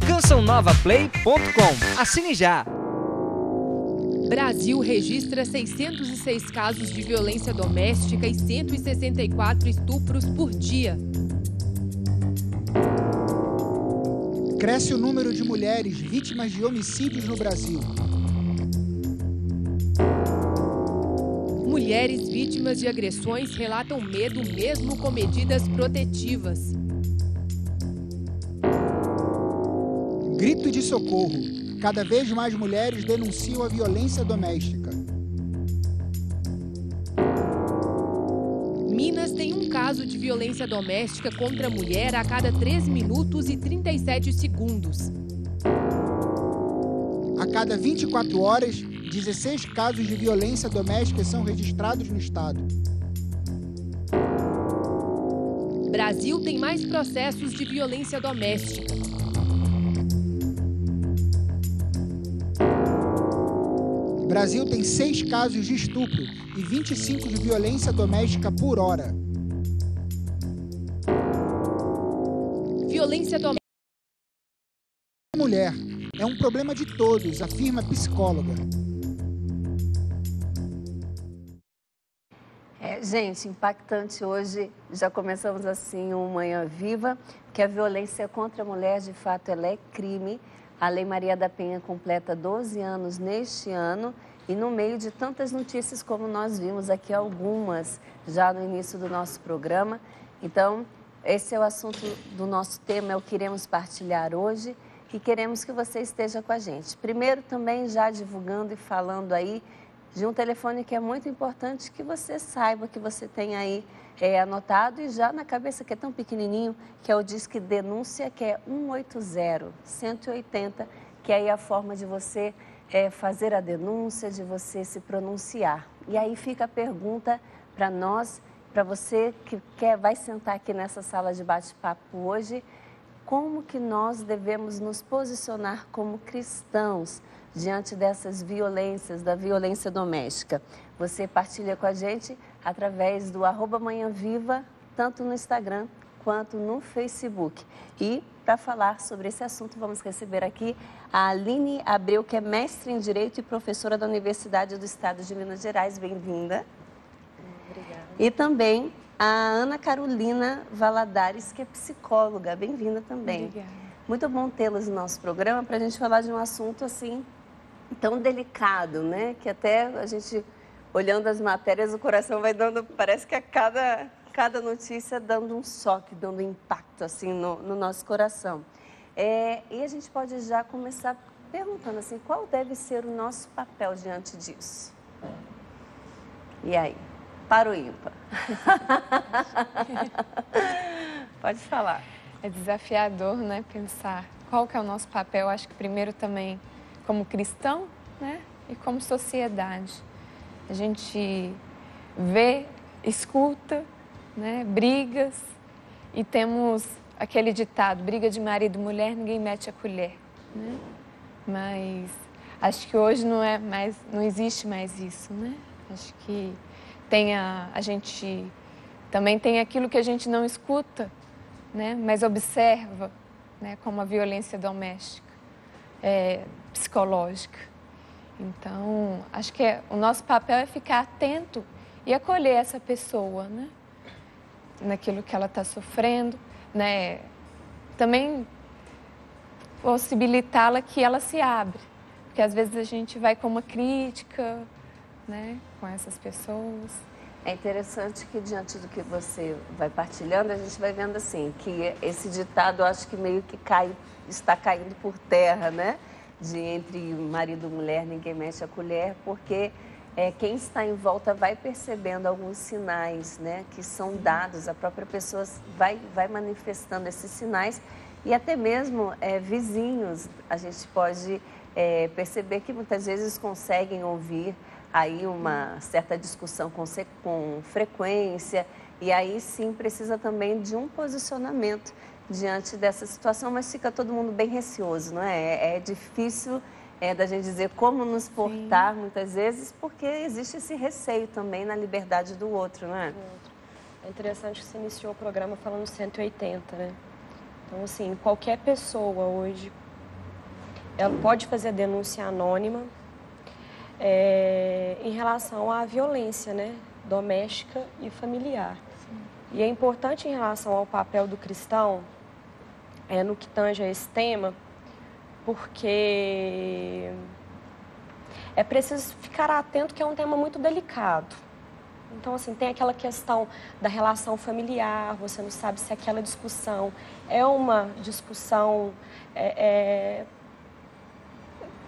cançãonovaplay.com. Assine já! Brasil registra 606 casos de violência doméstica e 164 estupros por dia. Cresce o número de mulheres vítimas de homicídios no Brasil. Mulheres vítimas de agressões relatam medo mesmo com medidas protetivas. Grito de socorro. Cada vez mais mulheres denunciam a violência doméstica. Minas tem um caso de violência doméstica contra a mulher a cada 3 minutos e 37 segundos. A cada 24 horas, 16 casos de violência doméstica são registrados no estado. Brasil tem mais processos de violência doméstica. Brasil tem 6 casos de estupro e 25 de violência doméstica por hora. Violência doméstica. Mulher é um problema de todos, afirma psicóloga. Gente, impactante hoje. Já começamos assim um Manhã Viva, que a violência contra a mulher, de fato, ela é crime. A Lei Maria da Penha completa 12 anos neste ano e no meio de tantas notícias como nós vimos aqui algumas já no início do nosso programa. Então, esse é o assunto do nosso tema, é o que iremos partilhar hoje e queremos que você esteja com a gente. Primeiro, também já divulgando e falando aí de um telefone que é muito importante que você saiba, que você tem aí anotado e já na cabeça, que é tão pequenininho, que é o Disque Denúncia, que é 180-180, que é aí a forma de você fazer a denúncia, de você se pronunciar. E aí fica a pergunta para nós, para você que vai sentar aqui nessa sala de bate-papo hoje, como que nós devemos nos posicionar como cristãos diante dessas violências, da violência doméstica? Você partilha com a gente através do @manhãviva, tanto no Instagram quanto no Facebook. E para falar sobre esse assunto, vamos receber aqui a Aline Abreu, que é mestre em Direito e professora da Universidade do Estado de Minas Gerais. Bem-vinda. Obrigada. E também a Ana Carolina Valadares, que é psicóloga. Bem-vinda também. Obrigada. Muito bom tê-las no nosso programa para a gente falar de um assunto assim tão delicado, né? Que até a gente, olhando as matérias, o coração vai dando, parece que a cada notícia dando um choque, dando impacto assim no nosso coração. E a gente pode já começar perguntando assim, qual deve ser o nosso papel diante disso? E aí? Para o ímpar. Pode falar. É desafiador, né, pensar qual que é o nosso papel. Acho que primeiro também como cristão, né, e como sociedade. A gente vê, escuta, né, brigas e temos aquele ditado, briga de marido e mulher, ninguém mete a colher, né? Mas acho que hoje não existe mais isso, né? Acho que a gente também tem aquilo que a gente não escuta, né, mas observa, né, como a violência doméstica, psicológica. Então, acho que o nosso papel é ficar atento e acolher essa pessoa, né, naquilo que ela está sofrendo, né, também possibilitá-la que ela se abre, porque às vezes a gente vai com uma crítica, né, com essas pessoas. É interessante que diante do que você vai partilhando, a gente vai vendo assim, que esse ditado eu acho que meio que está caindo por terra, né? De entre marido e mulher, ninguém mexe a colher, porque quem está em volta vai percebendo alguns sinais, né? Que são dados, a própria pessoa vai manifestando esses sinais e até mesmo vizinhos, a gente pode perceber que muitas vezes conseguem ouvir aí uma certa discussão com frequência e aí sim precisa também de um posicionamento diante dessa situação, mas fica todo mundo bem receoso, não é? É difícil da gente dizer como nos portar, muitas vezes, porque existe esse receio também na liberdade do outro, não é? É interessante que você iniciou o programa falando 180, né? Então, assim, qualquer pessoa hoje, ela pode fazer a denúncia anônima em relação à violência, né? Doméstica e familiar. Sim. E é importante em relação ao papel do cristão, no que tange a esse tema, porque é preciso ficar atento que é um tema muito delicado. Então, assim, tem aquela questão da relação familiar, você não sabe se aquela discussão é uma discussão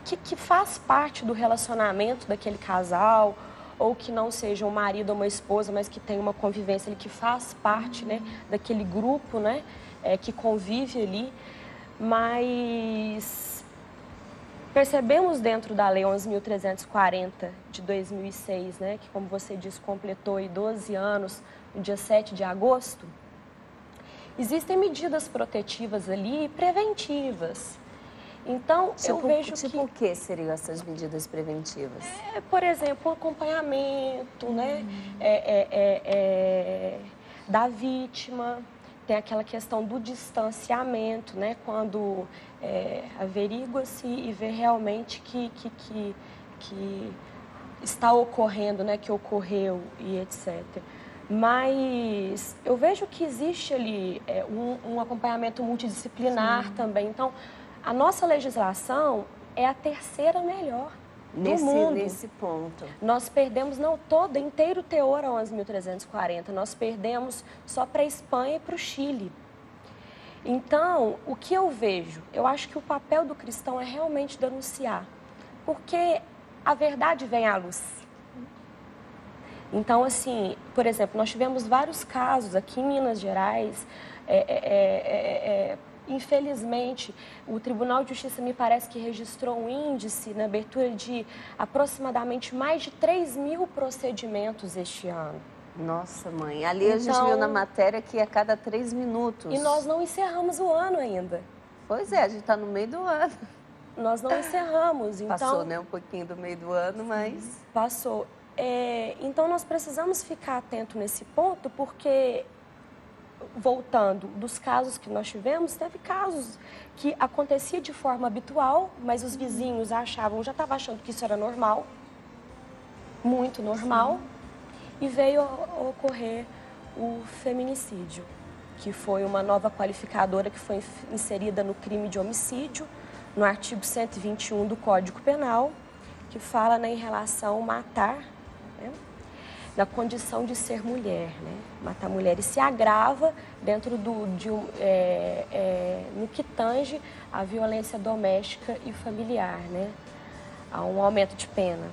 que faz parte do relacionamento daquele casal, ou que não seja um marido ou uma esposa, mas que tem uma convivência ali, que faz parte, né, daquele grupo, né, que convive ali. Mas percebemos dentro da Lei 11.340 de 2006, né, que, como você disse, completou 12 anos no dia 7 de agosto, existem medidas protetivas ali, preventivas. Então, eu vejo que... o que seriam essas medidas preventivas? Por exemplo, o acompanhamento, né, da vítima. Tem aquela questão do distanciamento, né? Quando averigua-se e vê realmente que está ocorrendo, né? Que ocorreu e etc. Mas eu vejo que existe ali um acompanhamento multidisciplinar também. Então, a nossa legislação é a terceira melhor do mundo. Nesse ponto. Nós perdemos, não todo, inteiro teor a 11.340. Nós perdemos só para a Espanha e para o Chile. Então, o que eu vejo? Eu acho que o papel do cristão é realmente denunciar. Porque a verdade vem à luz. Então, assim, por exemplo, nós tivemos vários casos aqui em Minas Gerais. Infelizmente, o Tribunal de Justiça me parece que registrou um índice na abertura de aproximadamente mais de 3.000 procedimentos este ano. Nossa, mãe. Ali a gente viu na matéria que a cada 3 minutos. E nós não encerramos o ano ainda. Pois é, a gente está no meio do ano. Nós não encerramos. Então, passou, né? Um pouquinho do meio do ano, mas... Passou. Então, nós precisamos ficar atento nesse ponto, porque... Voltando dos casos que nós tivemos, teve casos que acontecia de forma habitual, mas os vizinhos já estavam achando que isso era normal, muito normal, e veio a ocorrer o feminicídio, que foi uma nova qualificadora que foi inserida no crime de homicídio, no artigo 121 do Código Penal, que fala, né, em relação a matar, né, na condição de ser mulher, né? Matar mulher. E se agrava dentro no que tange a violência doméstica e familiar, né? Há um aumento de pena.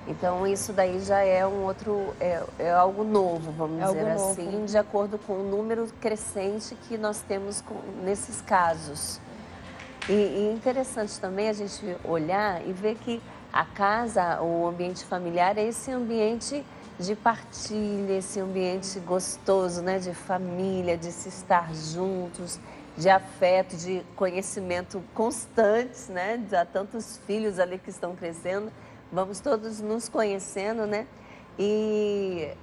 Então, isso daí já é um outro, é algo novo, vamos dizer assim, de acordo com o número crescente que nós temos nesses casos. E interessante também a gente olhar e ver que a casa, o ambiente familiar, é esse ambiente de partilha, esse ambiente gostoso, né? De família, de se estar juntos, de afeto, de conhecimento constantes, né? Há tantos filhos ali que estão crescendo, vamos todos nos conhecendo, né? E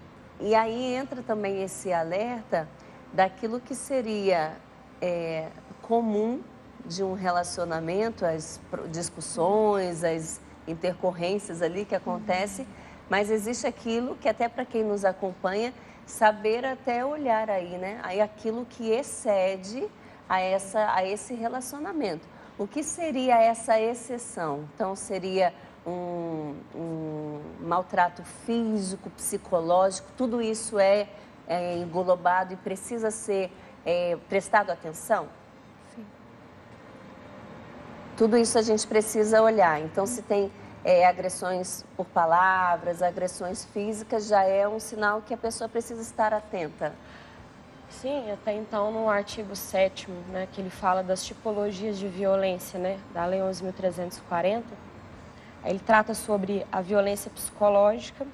aí entra também esse alerta daquilo que seria comum de um relacionamento, as discussões, as intercorrências ali que acontecem, mas existe aquilo que até para quem nos acompanha, saber até olhar aí, né? Aí aquilo que excede a esse relacionamento. O que seria essa exceção? Então, seria um maltrato físico, psicológico, tudo isso é englobado e precisa ser prestado atenção? Sim. Tudo isso a gente precisa olhar. Então, se tem agressões por palavras, agressões físicas, já é um sinal que a pessoa precisa estar atenta. Sim, até então no artigo 7º, né, que ele fala das tipologias de violência, né, da Lei 11.340, ele trata sobre a violência psicológica,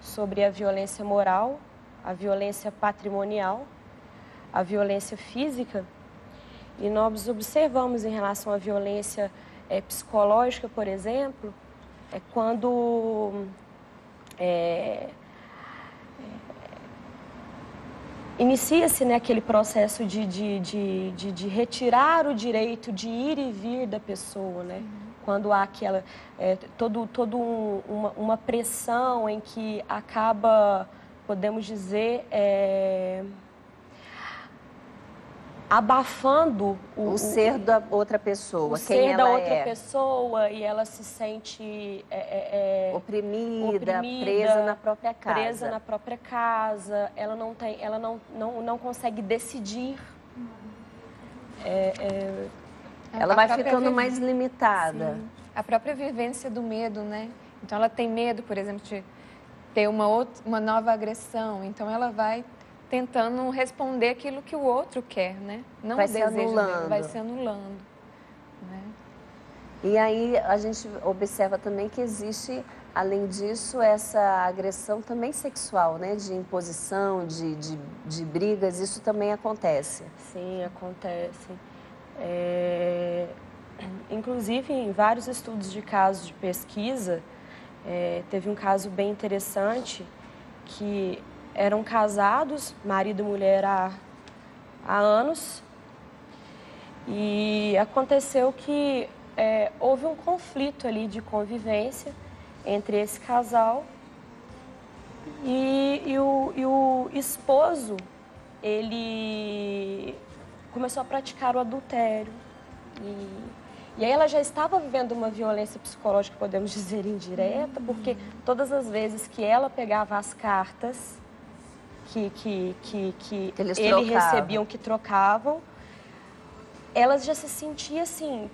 sobre a violência moral, a violência patrimonial, a violência física, e nós observamos em relação à violência psicológica, por exemplo, é quando inicia-se, né, aquele processo de retirar o direito de ir e vir da pessoa, né? Quando há aquela, uma pressão em que acaba, podemos dizer, abafando o ser da outra pessoa, o quem ser da ela outra é. pessoa, e ela se sente oprimida, presa na própria casa. Presa na própria casa, ela não consegue decidir. Ela vai ficando mais limitada. Sim. A própria vivência do medo, né? Então ela tem medo, por exemplo, de ter uma nova agressão. Então ela vai tentando responder aquilo que o outro quer, né? Não vai o desejo dela, vai se anulando. Né? E aí a gente observa também que existe, além disso, essa agressão também sexual, né? De imposição, de brigas, isso também acontece. Sim, acontece. Inclusive, em vários estudos de casos de pesquisa, teve um caso bem interessante que eram casados, marido e mulher, há anos, e aconteceu que houve um conflito ali de convivência entre esse casal e o esposo, ele começou a praticar o adultério. E aí ela já estava vivendo uma violência psicológica, podemos dizer, indireta, porque todas as vezes que ela pegava as cartas que eles ele recebiam, que trocavam, ela já se sentia assim,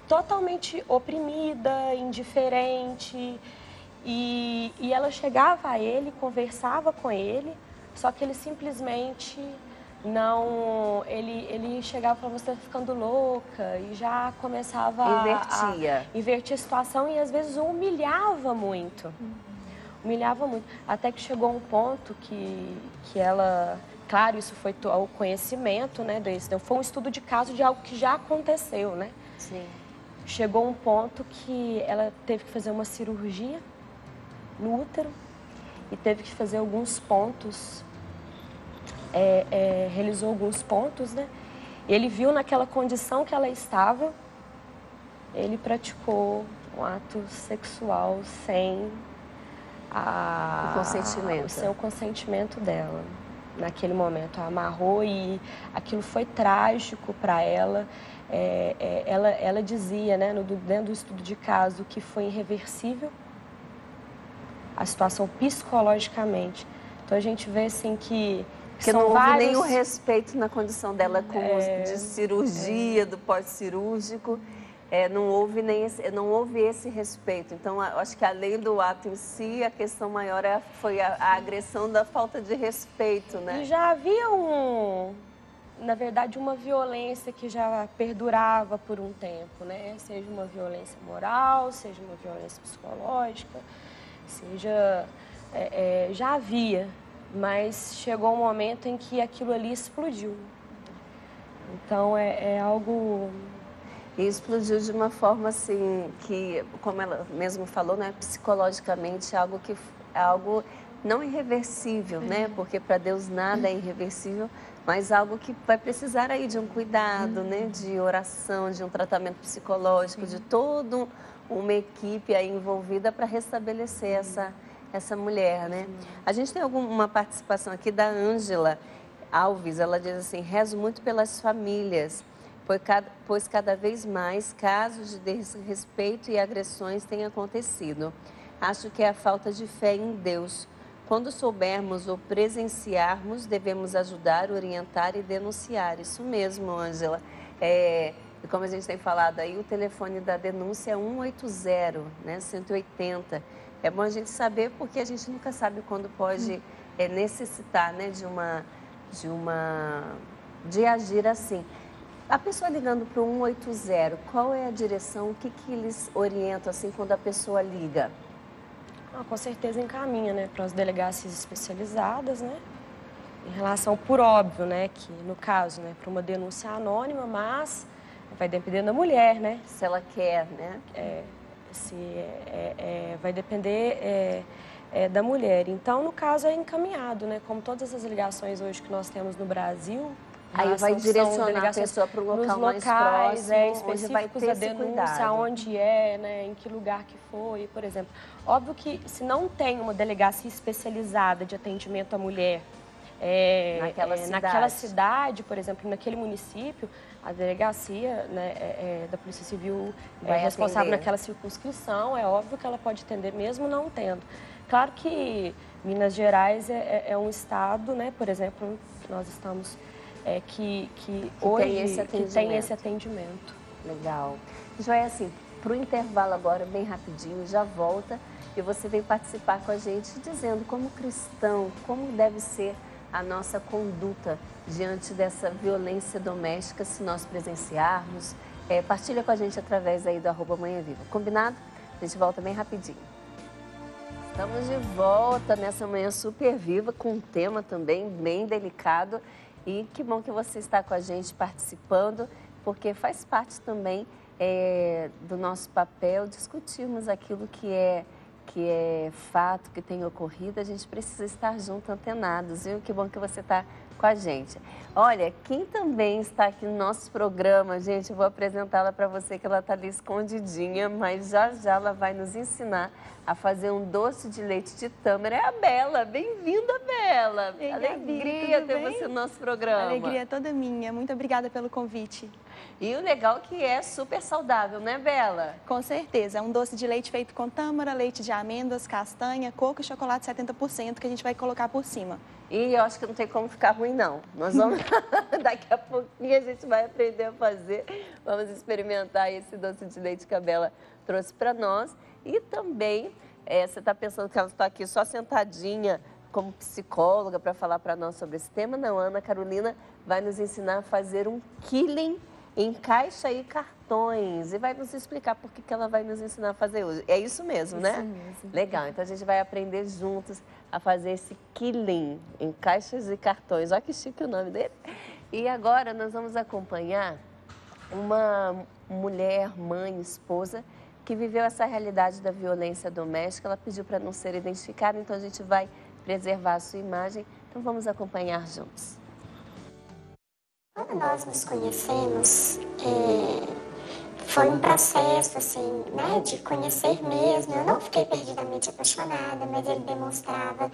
totalmente oprimida, indiferente, e ela chegava a ele, conversava com ele, só que ele simplesmente não, ele chegava e falava, você está ficando louca, e já começava a invertir a situação, e às vezes o humilhava muito. Humilhava muito, até que chegou um ponto que ela, claro, isso foi o conhecimento, né, desse, foi um estudo de caso de algo que já aconteceu, né? Sim. Chegou um ponto que ela teve que fazer uma cirurgia no útero e teve que fazer alguns pontos, realizou alguns pontos, né? Ele viu naquela condição que ela estava, ele praticou um ato sexual sem o consentimento dela. Naquele momento, amarrou, e aquilo foi trágico para ela. Ela dizia, né, dentro do estudo de caso, que foi irreversível a situação psicologicamente. Então a gente vê assim que não houve nem o respeito na condição dela de cirurgia, do pós-cirúrgico. Não houve esse respeito. Então, acho que além do ato em si, a questão maior foi a agressão da falta de respeito, né? E já havia na verdade, uma violência que já perdurava por um tempo, né? Seja uma violência moral, seja uma violência psicológica, seja... já havia, mas chegou um momento em que aquilo ali explodiu. Então, é algo... E explodiu de uma forma assim que, como ela mesmo falou, né, psicologicamente é algo não irreversível, né? Porque para Deus nada é irreversível, mas algo que vai precisar aí de um cuidado, né, de oração, de um tratamento psicológico, de toda uma equipe aí envolvida para restabelecer essa mulher, né? A gente tem uma participação aqui da Ângela Alves. Ela diz assim: rezo muito pelas famílias, pois cada vez mais casos de desrespeito e agressões têm acontecido. Acho que é a falta de fé em Deus. Quando soubermos ou presenciarmos, devemos ajudar, orientar e denunciar. Isso mesmo, Ângela. E como a gente tem falado aí, o telefone da denúncia é 180, né, 180. É bom a gente saber, porque a gente nunca sabe quando pode necessitar, né, de agir assim. A pessoa ligando para o 180, qual é a direção? O que eles orientam assim quando a pessoa liga? Com certeza encaminha, né, para as delegacias especializadas, né? Em relação, por óbvio, né, que no caso, né, para uma denúncia anônima, mas vai depender da mulher, né? Se ela quer, né? Vai depender da mulher. Então, no caso, é encaminhado, né? Como todas as ligações hoje que nós temos no Brasil. Aí vai direcionar a pessoa para o local mais próximo, específicos da denúncia, onde né? Em que lugar que foi, por exemplo. Óbvio que se não tem uma delegacia especializada de atendimento à mulher naquela cidade, por exemplo, naquele município, a delegacia, né, da Polícia Civil é responsável naquela circunscrição, é óbvio que ela pode atender mesmo não tendo. Claro que Minas Gerais é um estado, né, por exemplo, nós estamos... que hoje tem esse atendimento. Legal. Joia, assim, para o intervalo agora, bem rapidinho, já volta e você vem participar com a gente dizendo como cristão, como deve ser a nossa conduta diante dessa violência doméstica se nós presenciarmos. Partilha com a gente através aí do @manhãviva. Combinado? A gente volta bem rapidinho. Estamos de volta nessa manhã super viva com um tema também bem delicado. E que bom que você está com a gente participando, porque faz parte também do nosso papel discutirmos aquilo que é fato, que tem ocorrido. A gente precisa estar junto, antenados, viu? Que bom que você está com a gente. Olha, quem também está aqui no nosso programa, gente, eu vou apresentá-la para você, que ela está ali escondidinha, mas já ela vai nos ensinar a fazer um doce de leite de tâmara. É a Bela. Bem-vinda, Bela. Ei, alegria Gabi, ter você no nosso programa. A alegria é toda minha. Muito obrigada pelo convite. E o legal é que é super saudável, né, Bela? Com certeza. É um doce de leite feito com tâmara, leite de amêndoas, castanha, coco e chocolate 70% que a gente vai colocar por cima. E eu acho que não tem como ficar ruim, não. Nós vamos... Daqui a pouquinho a gente vai aprender a fazer. Vamos experimentar esse doce de leite que a Bela trouxe para nós. E também, você está pensando que ela está aqui só sentadinha como psicóloga para falar para nós sobre esse tema? Não, a Ana Carolina vai nos ensinar a fazer um quilling em caixa e cartões. E vai nos explicar por que ela vai nos ensinar a fazer hoje. É isso mesmo, né? Isso mesmo. Legal, então a gente vai aprender juntos a fazer esse quilling em caixas e cartões. Olha que chique o nome dele. E agora nós vamos acompanhar uma mulher, mãe, esposa, que viveu essa realidade da violência doméstica. Ela pediu para não ser identificada, então a gente vai preservar a sua imagem. Então vamos acompanhar juntos. Quando nós nos conhecemos, foi um processo, assim, né, de conhecer mesmo. Eu não fiquei perdidamente apaixonada, mas ele demonstrava,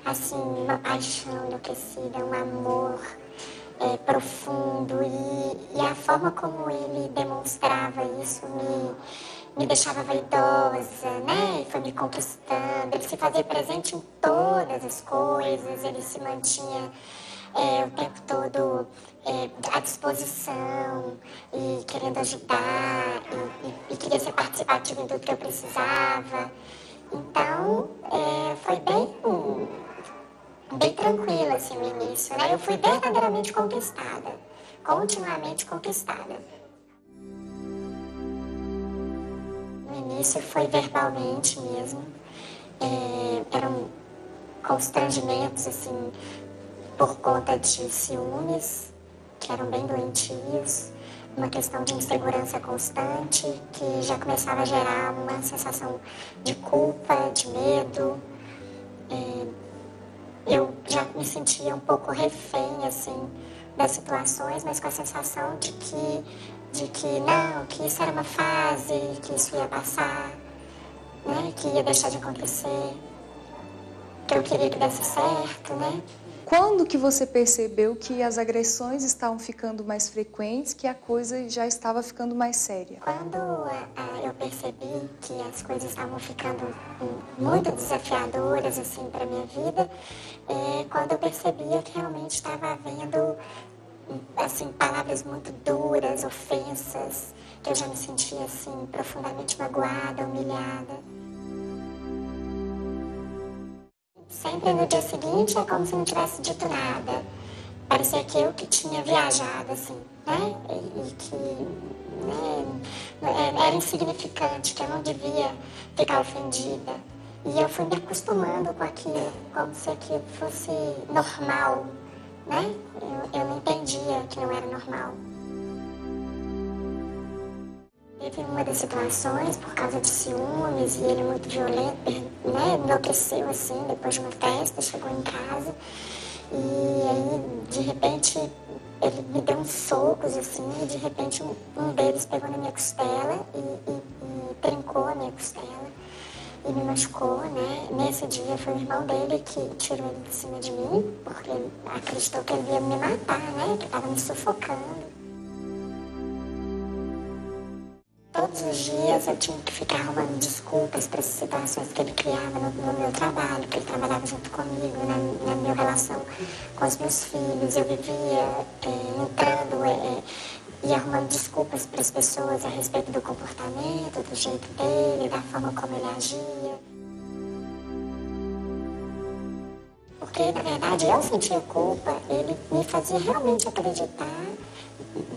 assim, uma paixão enlouquecida, um amor profundo. E a forma como ele demonstrava isso me deixava vaidosa, né? E foi me conquistando. Ele se fazia presente em todas as coisas, ele se mantinha o tempo todo à disposição e querendo ajudar e queria ser participativo em tudo que eu precisava. Então, foi bem tranquilo assim no início, né? Eu fui verdadeiramente conquistada, continuamente conquistada. No início foi verbalmente mesmo, eram constrangimentos assim, por conta de ciúmes, que eram bem doentios, uma questão de insegurança constante, que já começava a gerar uma sensação de culpa, de medo. Eu já me sentia um pouco refém, assim, das situações, mas com a sensação de que não, que isso era uma fase, que isso ia passar, né, que ia deixar de acontecer, que eu queria que desse certo, né. Quando que você percebeu que as agressões estavam ficando mais frequentes, que a coisa já estava ficando mais séria? Quando eu percebi que as coisas estavam ficando muito desafiadoras assim para minha vida, quando eu percebia que realmente estava havendo assim palavras muito duras, ofensas, que eu já me sentia assim profundamente magoada, humilhada. Sempre no dia seguinte é como se não tivesse dito nada. Parecia que eu que tinha viajado, assim, né? E que era insignificante, que eu não devia ficar ofendida. E eu fui me acostumando com aquilo, como se aquilo fosse normal, né? Eu não entendia que não era normal. Teve uma das situações, por causa de ciúmes, e ele muito violento, né, enlouqueceu assim, depois de uma festa, chegou em casa, e aí, de repente, ele me deu uns socos, assim, e de repente um deles pegou na minha costela e trincou a minha costela e me machucou, né. Nesse dia foi o irmão dele que tirou ele de cima de mim, porque acreditou que ele ia me matar, né, que estava me sufocando. Todos os dias eu tinha que ficar arrumando desculpas para as situações que ele criava no meu trabalho, porque ele trabalhava junto comigo, na minha relação com os meus filhos. Eu vivia entrando e arrumando desculpas para as pessoas a respeito do comportamento, do jeito dele, da forma como ele agia. Porque, na verdade, eu sentia culpa, ele me fazia realmente acreditar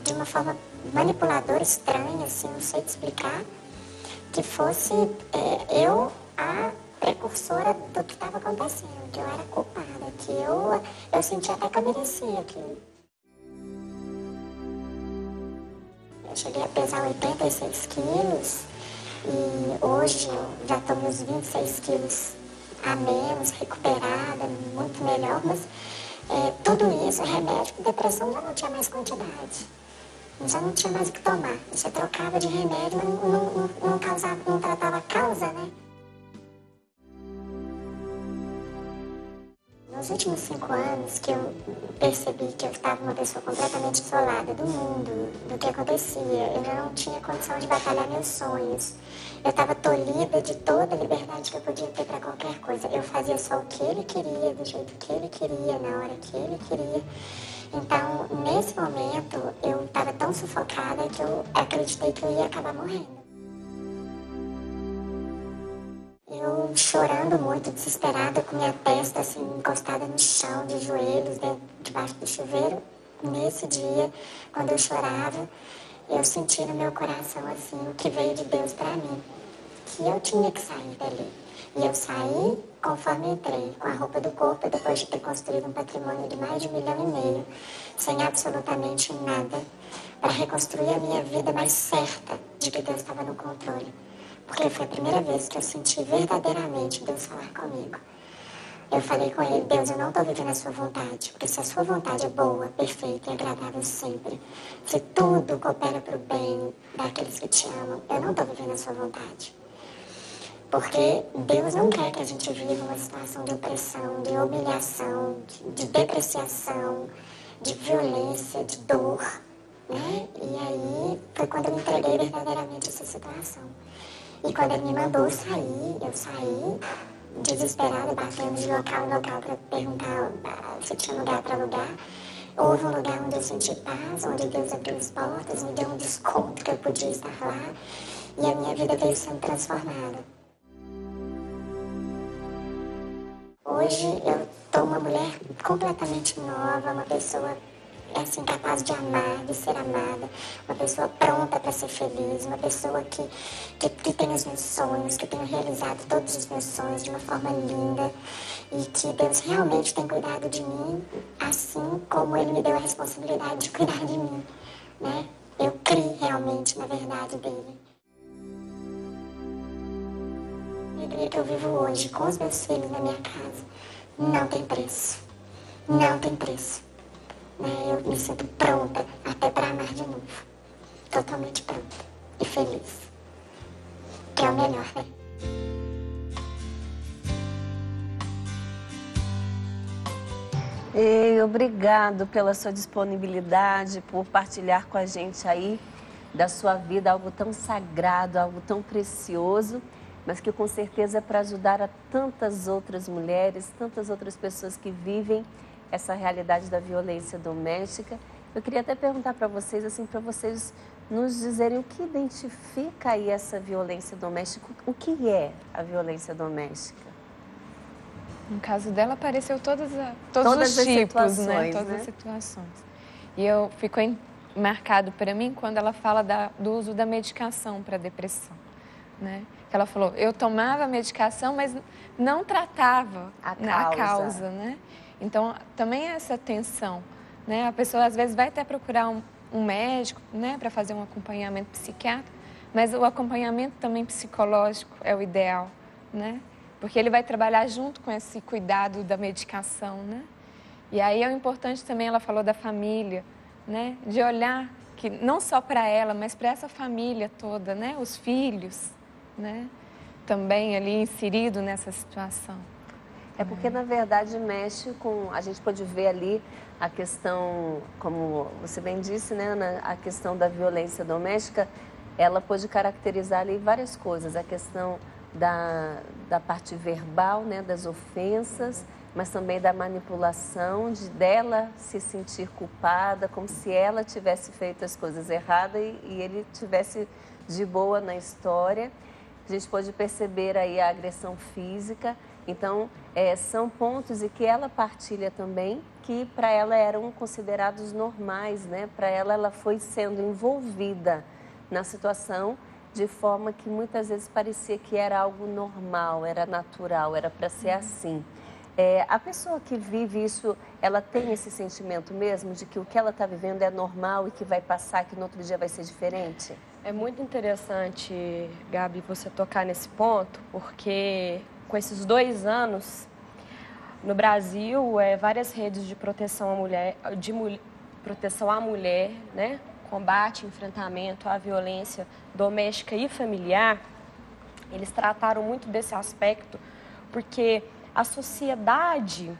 de uma forma manipuladora, estranha, assim, não sei te explicar, que fosse eu a precursora do que estava acontecendo, que eu era culpada, que eu sentia até que eu merecia aquilo. Eu cheguei a pesar 86 quilos e hoje eu já estou nos 26 quilos a menos, recuperada, muito melhor, mas tudo isso, remédio, depressão já não tinha mais quantidade. Eu já não tinha mais o que tomar. Eu já trocava de remédio, não tratava a causa, né? Nos últimos 5 anos que eu percebi que eu estava uma pessoa completamente isolada do mundo, do que acontecia, eu já não tinha condição de batalhar meus sonhos. Eu estava tolhida de toda a liberdade que eu podia ter para qualquer coisa. Eu fazia só o que ele queria, do jeito que ele queria, na hora que ele queria. Então, nesse momento, eu estava tão sufocada que eu acreditei que eu ia acabar morrendo. Eu chorando muito, desesperada, com minha testa assim, encostada no chão, de joelhos, debaixo do chuveiro. Nesse dia, quando eu chorava, eu senti no meu coração assim, o que veio de Deus para mim, que eu tinha que sair dali. E eu saí conforme entrei, com a roupa do corpo, depois de ter construído um patrimônio de mais de 1,5 milhão, sem absolutamente nada, para reconstruir a minha vida mais certa de que Deus estava no controle. Porque foi a primeira vez que eu senti verdadeiramente Deus falar comigo. Eu falei com ele: Deus, eu não estou vivendo a sua vontade, porque se a sua vontade é boa, perfeita e agradável sempre, se tudo coopera para o bem daqueles que te amam, eu não estou vivendo a sua vontade. Porque Deus não quer que a gente viva uma situação de opressão, de humilhação, de depreciação, de violência, de dor, né? E aí foi quando eu me entreguei verdadeiramente a essa situação. E quando ele me mandou sair, eu saí desesperada, batendo de local em local para perguntar se tinha lugar para alugar. Houve um lugar onde eu senti paz, onde Deus abriu as portas, me deu um desconto que eu podia estar lá, e a minha vida veio sendo transformada. Hoje eu estou uma mulher completamente nova, uma pessoa assim, capaz de amar, de ser amada, uma pessoa pronta para ser feliz, uma pessoa que tem os meus sonhos, que tenho realizado todos os meus sonhos de uma forma linda e que Deus realmente tem cuidado de mim, assim como Ele me deu a responsabilidade de cuidar de mim, né? Eu criei realmente na verdade dele. A alegria que eu vivo hoje com os meus filhos na minha casa não tem preço, não tem preço. Eu me sinto pronta até para amar de novo, totalmente pronta e feliz, que é o melhor, né? E obrigado pela sua disponibilidade, por partilhar com a gente aí da sua vida algo tão sagrado, algo tão precioso, mas que com certeza é para ajudar a tantas outras mulheres, tantas outras pessoas que vivem essa realidade da violência doméstica. Eu queria até perguntar para vocês, assim, para vocês nos dizerem o que identifica aí essa violência doméstica, o que é a violência doméstica? No caso dela, apareceu todos Todas os tipos, né? Todas as situações. E ficou marcado para mim quando ela fala do uso da medicação para depressão, né? Ela falou, eu tomava medicação, mas não tratava a causa, né? Então, também essa tensão, né? A pessoa, às vezes, vai até procurar um médico, né, para fazer um acompanhamento psiquiátrico, Mas o acompanhamento também psicológico é o ideal, né? Porque ele vai trabalhar junto com esse cuidado da medicação, né? E aí é o importante também, ela falou da família, né? De olhar que não só para ela, mas para essa família toda, né? Os filhos, né? Também ali inserido nessa situação. É porque, na verdade, mexe com... A gente pode ver ali a questão, como você bem disse, né, Ana? A questão da violência doméstica, ela pode caracterizar ali várias coisas. A questão da parte verbal, né, das ofensas, mas também da manipulação, dela se sentir culpada, como se ela tivesse feito as coisas erradas e ele tivesse de boa na história. A gente pode perceber aí a agressão física. Então, são pontos e que ela partilha também, que para ela eram considerados normais, né? Para ela foi sendo envolvida na situação de forma que muitas vezes parecia que era algo normal, era natural, era para ser assim. A pessoa que vive isso, ela tem esse sentimento mesmo de que o que ela está vivendo é normal e que vai passar, que no outro dia vai ser diferente? É muito interessante, Gabi, você tocar nesse ponto, porque com esses 2 anos, no Brasil, várias redes de proteção à mulher, proteção à mulher, né? Combate, enfrentamento à violência doméstica e familiar, eles trataram muito desse aspecto, porque a sociedade,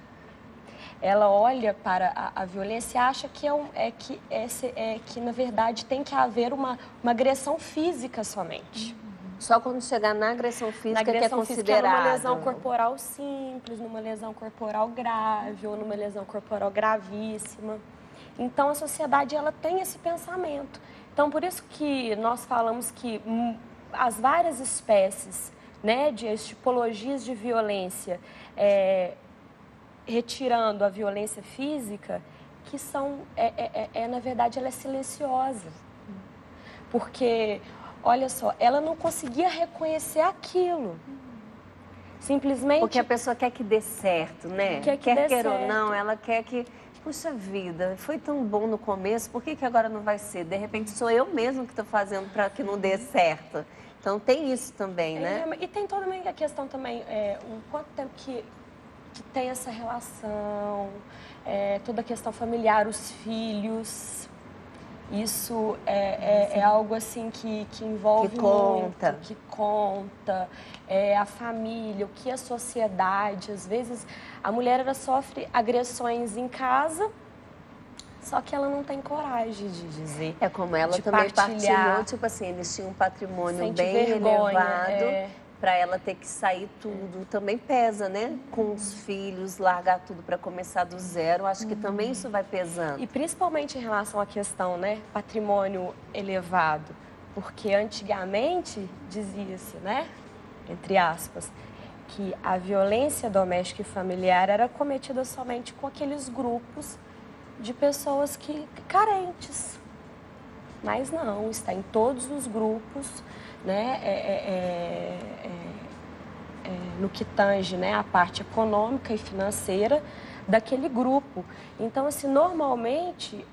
ela olha para a violência e acha que na verdade, tem que haver uma agressão física somente. Só quando chegar na agressão física que é considerado. Numa lesão corporal simples, numa lesão corporal grave ou numa lesão corporal gravíssima. Então, a sociedade, ela tem esse pensamento. Então, por isso que nós falamos que as várias espécies, né, de tipologias de violência, retirando a violência física, que são, na verdade, ela é silenciosa. Porque, olha só, ela não conseguia reconhecer aquilo. Simplesmente... Porque a pessoa quer que dê certo, né? Quer queira ou não, ela quer que... Puxa vida, foi tão bom no começo, por que agora não vai ser? De repente sou eu mesmo que estou fazendo para que não dê certo. Então tem isso também, né? E tem toda a questão também, o quanto tempo que tem essa relação, toda a questão familiar, os filhos. Isso é algo assim que envolve muito, que conta, a família, o que a sociedade. Às vezes a mulher ela sofre agressões em casa, só que ela não tem coragem de dizer. É como ela também partilhou, tipo assim, eles tinham um patrimônio bem elevado. Para ela ter que sair tudo, também pesa, né? Com os filhos, largar tudo para começar do zero, acho que também isso vai pesando. E principalmente em relação à questão, né? Patrimônio elevado, porque antigamente dizia-se, né? Entre aspas, que a violência doméstica e familiar era cometida somente com aqueles grupos de pessoas carentes. Mas não, está em todos os grupos, né, no que tange, né, a parte econômica e financeira daquele grupo. Então, assim, normalmente,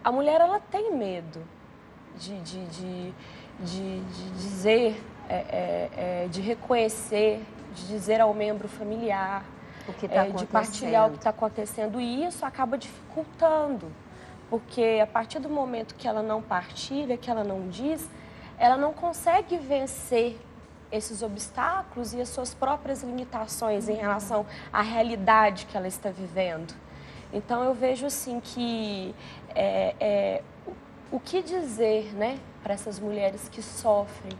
a mulher ela tem medo de dizer, de reconhecer, de dizer ao membro familiar, de partilhar o que está acontecendo. E isso acaba dificultando, porque a partir do momento que ela não partilha, que ela não diz, ela não consegue vencer esses obstáculos e as suas próprias limitações em relação à realidade que ela está vivendo. Então, eu vejo assim que o que dizer, né, para essas mulheres que sofrem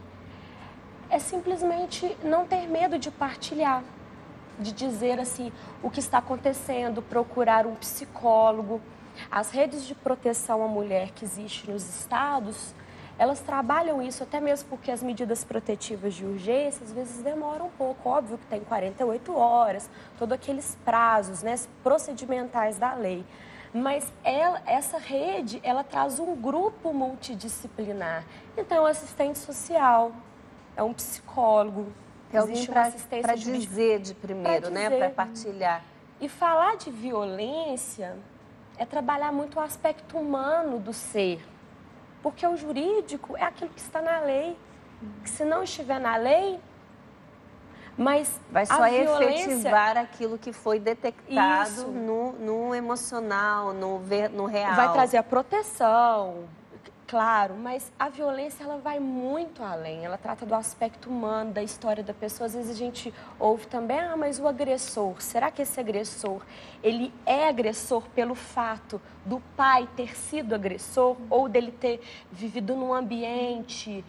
é simplesmente não ter medo de partilhar, de dizer assim o que está acontecendo, procurar um psicólogo. As redes de proteção à mulher que existem nos estados, elas trabalham isso, até mesmo porque as medidas protetivas de urgência às vezes demoram um pouco. Óbvio que tem 48 horas, todos aqueles prazos, né, procedimentais da lei. Mas essa rede, ela traz um grupo multidisciplinar. Então, é um assistente social, é um psicólogo, existe uma assistência para dizer de primeiro, né, para partilhar. E falar de violência é trabalhar muito o aspecto humano do ser. Porque o jurídico é aquilo que está na lei. que se não estiver na lei, mas vai só a violência... efetivar aquilo que foi detectado no emocional, no real. Vai trazer a proteção, claro, mas a violência ela vai muito além. Ela trata do aspecto humano, da história da pessoa. Às vezes a gente ouve também, mas o agressor, será que esse agressor, ele é agressor pelo fato do pai ter sido agressor ou dele ter vivido num ambiente,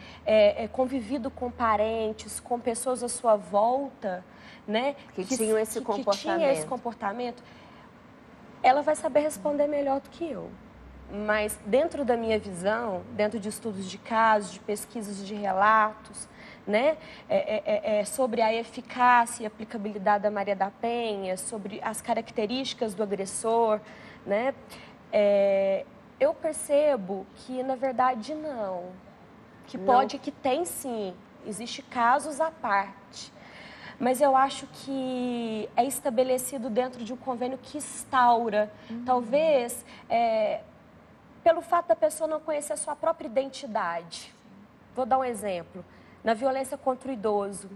convivido com parentes, com pessoas à sua volta, né? Que tinham esse comportamento. Que tinha esse comportamento? Ela vai saber responder melhor do que eu. Mas dentro da minha visão, dentro de estudos de casos, de pesquisas de relatos, né, sobre a eficácia e aplicabilidade da Maria da Penha, sobre as características do agressor, né, eu percebo que, na verdade, não. Que tem sim, existe casos à parte. Mas eu acho que é estabelecido dentro de um convênio que instaura, talvez... pelo fato da pessoa não conhecer a sua própria identidade. Vou dar um exemplo. Na violência contra o idoso,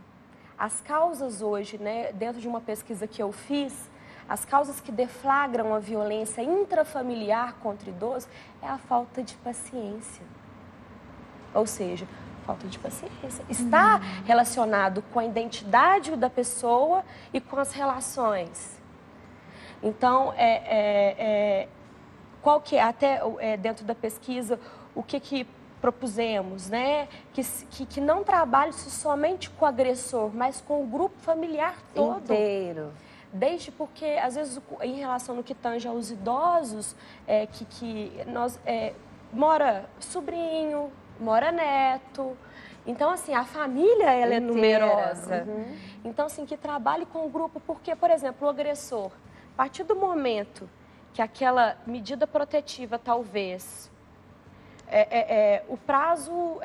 as causas hoje, né, dentro de uma pesquisa que eu fiz, as causas que deflagram a violência intrafamiliar contra o idoso é a falta de paciência. Ou seja, falta de paciência. Está relacionado com a identidade da pessoa e com as relações. Então, qual que é, até dentro da pesquisa, o que propusemos, né? Que não trabalhe-se somente com o agressor, mas com o grupo familiar todo. Inteiro. Desde porque, às vezes, em relação no que tange aos idosos, mora sobrinho, mora neto. Então, assim, a família, ela é numerosa. Então, assim, que trabalhe com o grupo, porque, por exemplo, o agressor, a partir do momento que aquela medida protetiva, talvez, o prazo,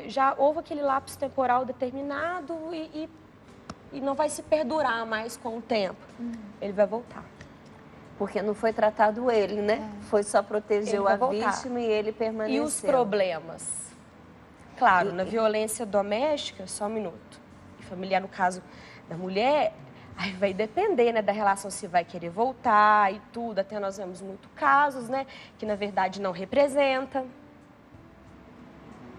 já houve aquele lapso temporal determinado e não vai se perdurar mais com o tempo. Ele vai voltar. Porque não foi tratado ele, né? Foi só proteger a vítima e ele permaneceu. E os problemas? Claro, na violência doméstica, só um minuto, e familiar, no caso da mulher... Aí vai depender, né, da relação, se vai querer voltar e tudo. Até nós vemos muitos casos, né, que na verdade não representa.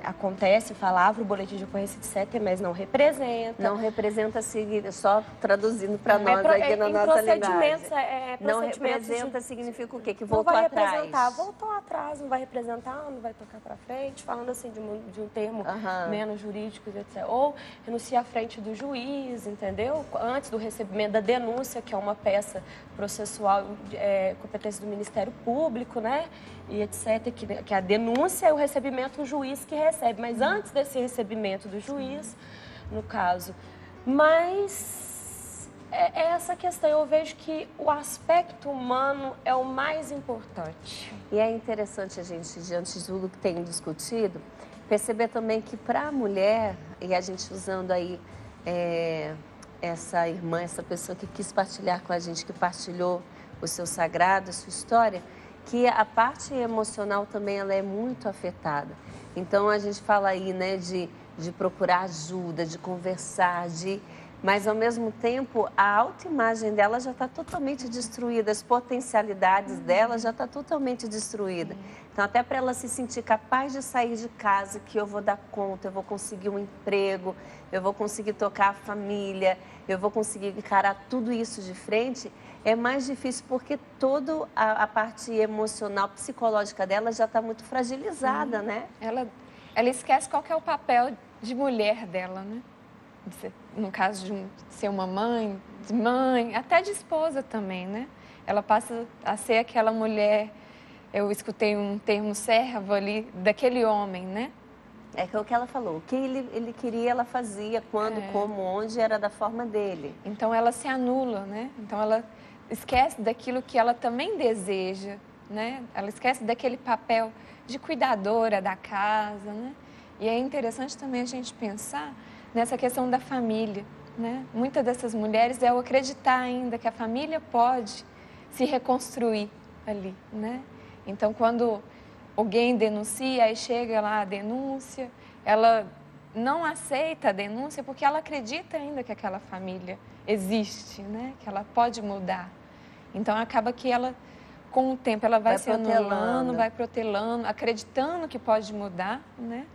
Acontece, falava o boletim de ocorrência de CETER, mas não representa. Não representa, só traduzindo para nós aqui na nossa linguagem. Não representa significa o quê? Que voltou atrás. Não vai representar, voltou atrás, não vai representar, não vai tocar para frente, falando assim de um termo menos jurídico, etc. Ou renuncia à frente do juiz, entendeu? Antes do recebimento da denúncia, que é uma peça processual, competência do Ministério Público, né? E etc., que a denúncia é o recebimento do juiz que recebe, mas antes desse recebimento do juiz, no caso. Mas é essa questão, eu vejo que o aspecto humano é o mais importante. E é interessante a gente, diante de tudo que tem discutido, perceber também que para a mulher, e a gente usando aí essa irmã, essa pessoa que quis partilhar com a gente, que partilhou o seu sagrado, a sua história, que a parte emocional também ela é muito afetada. Então, a gente fala aí, né, de procurar ajuda, de conversar, mas, ao mesmo tempo, a autoimagem dela já está totalmente destruída, as potencialidades dela já está totalmente destruída. Então, até para ela se sentir capaz de sair de casa, que eu vou dar conta, eu vou conseguir um emprego, eu vou conseguir tocar a família, eu vou conseguir encarar tudo isso de frente, é mais difícil porque toda a parte emocional, psicológica dela já está muito fragilizada, né? Ela esquece qual que é o papel de mulher dela, né? No caso de ser uma mãe, de mãe, até de esposa também, né? Ela passa a ser aquela mulher, eu escutei um termo servo ali, daquele homem, né? É que é o que ela falou, o que ele queria, ela fazia, quando, como, onde, era da forma dele. Então ela se anula, né? Então ela esquece daquilo que ela também deseja, né? Ela esquece daquele papel de cuidadora da casa, né? E é interessante também a gente pensar nessa questão da família, né? Muitas dessas mulheres é o acreditar ainda que a família pode se reconstruir ali, né? Então, quando alguém denuncia, aí chega lá a denúncia, ela não aceita a denúncia porque ela acredita ainda que aquela família existe, né? Que ela pode mudar. Então, acaba que ela, com o tempo, ela vai se anulando, vai protelando, acreditando que pode mudar, né?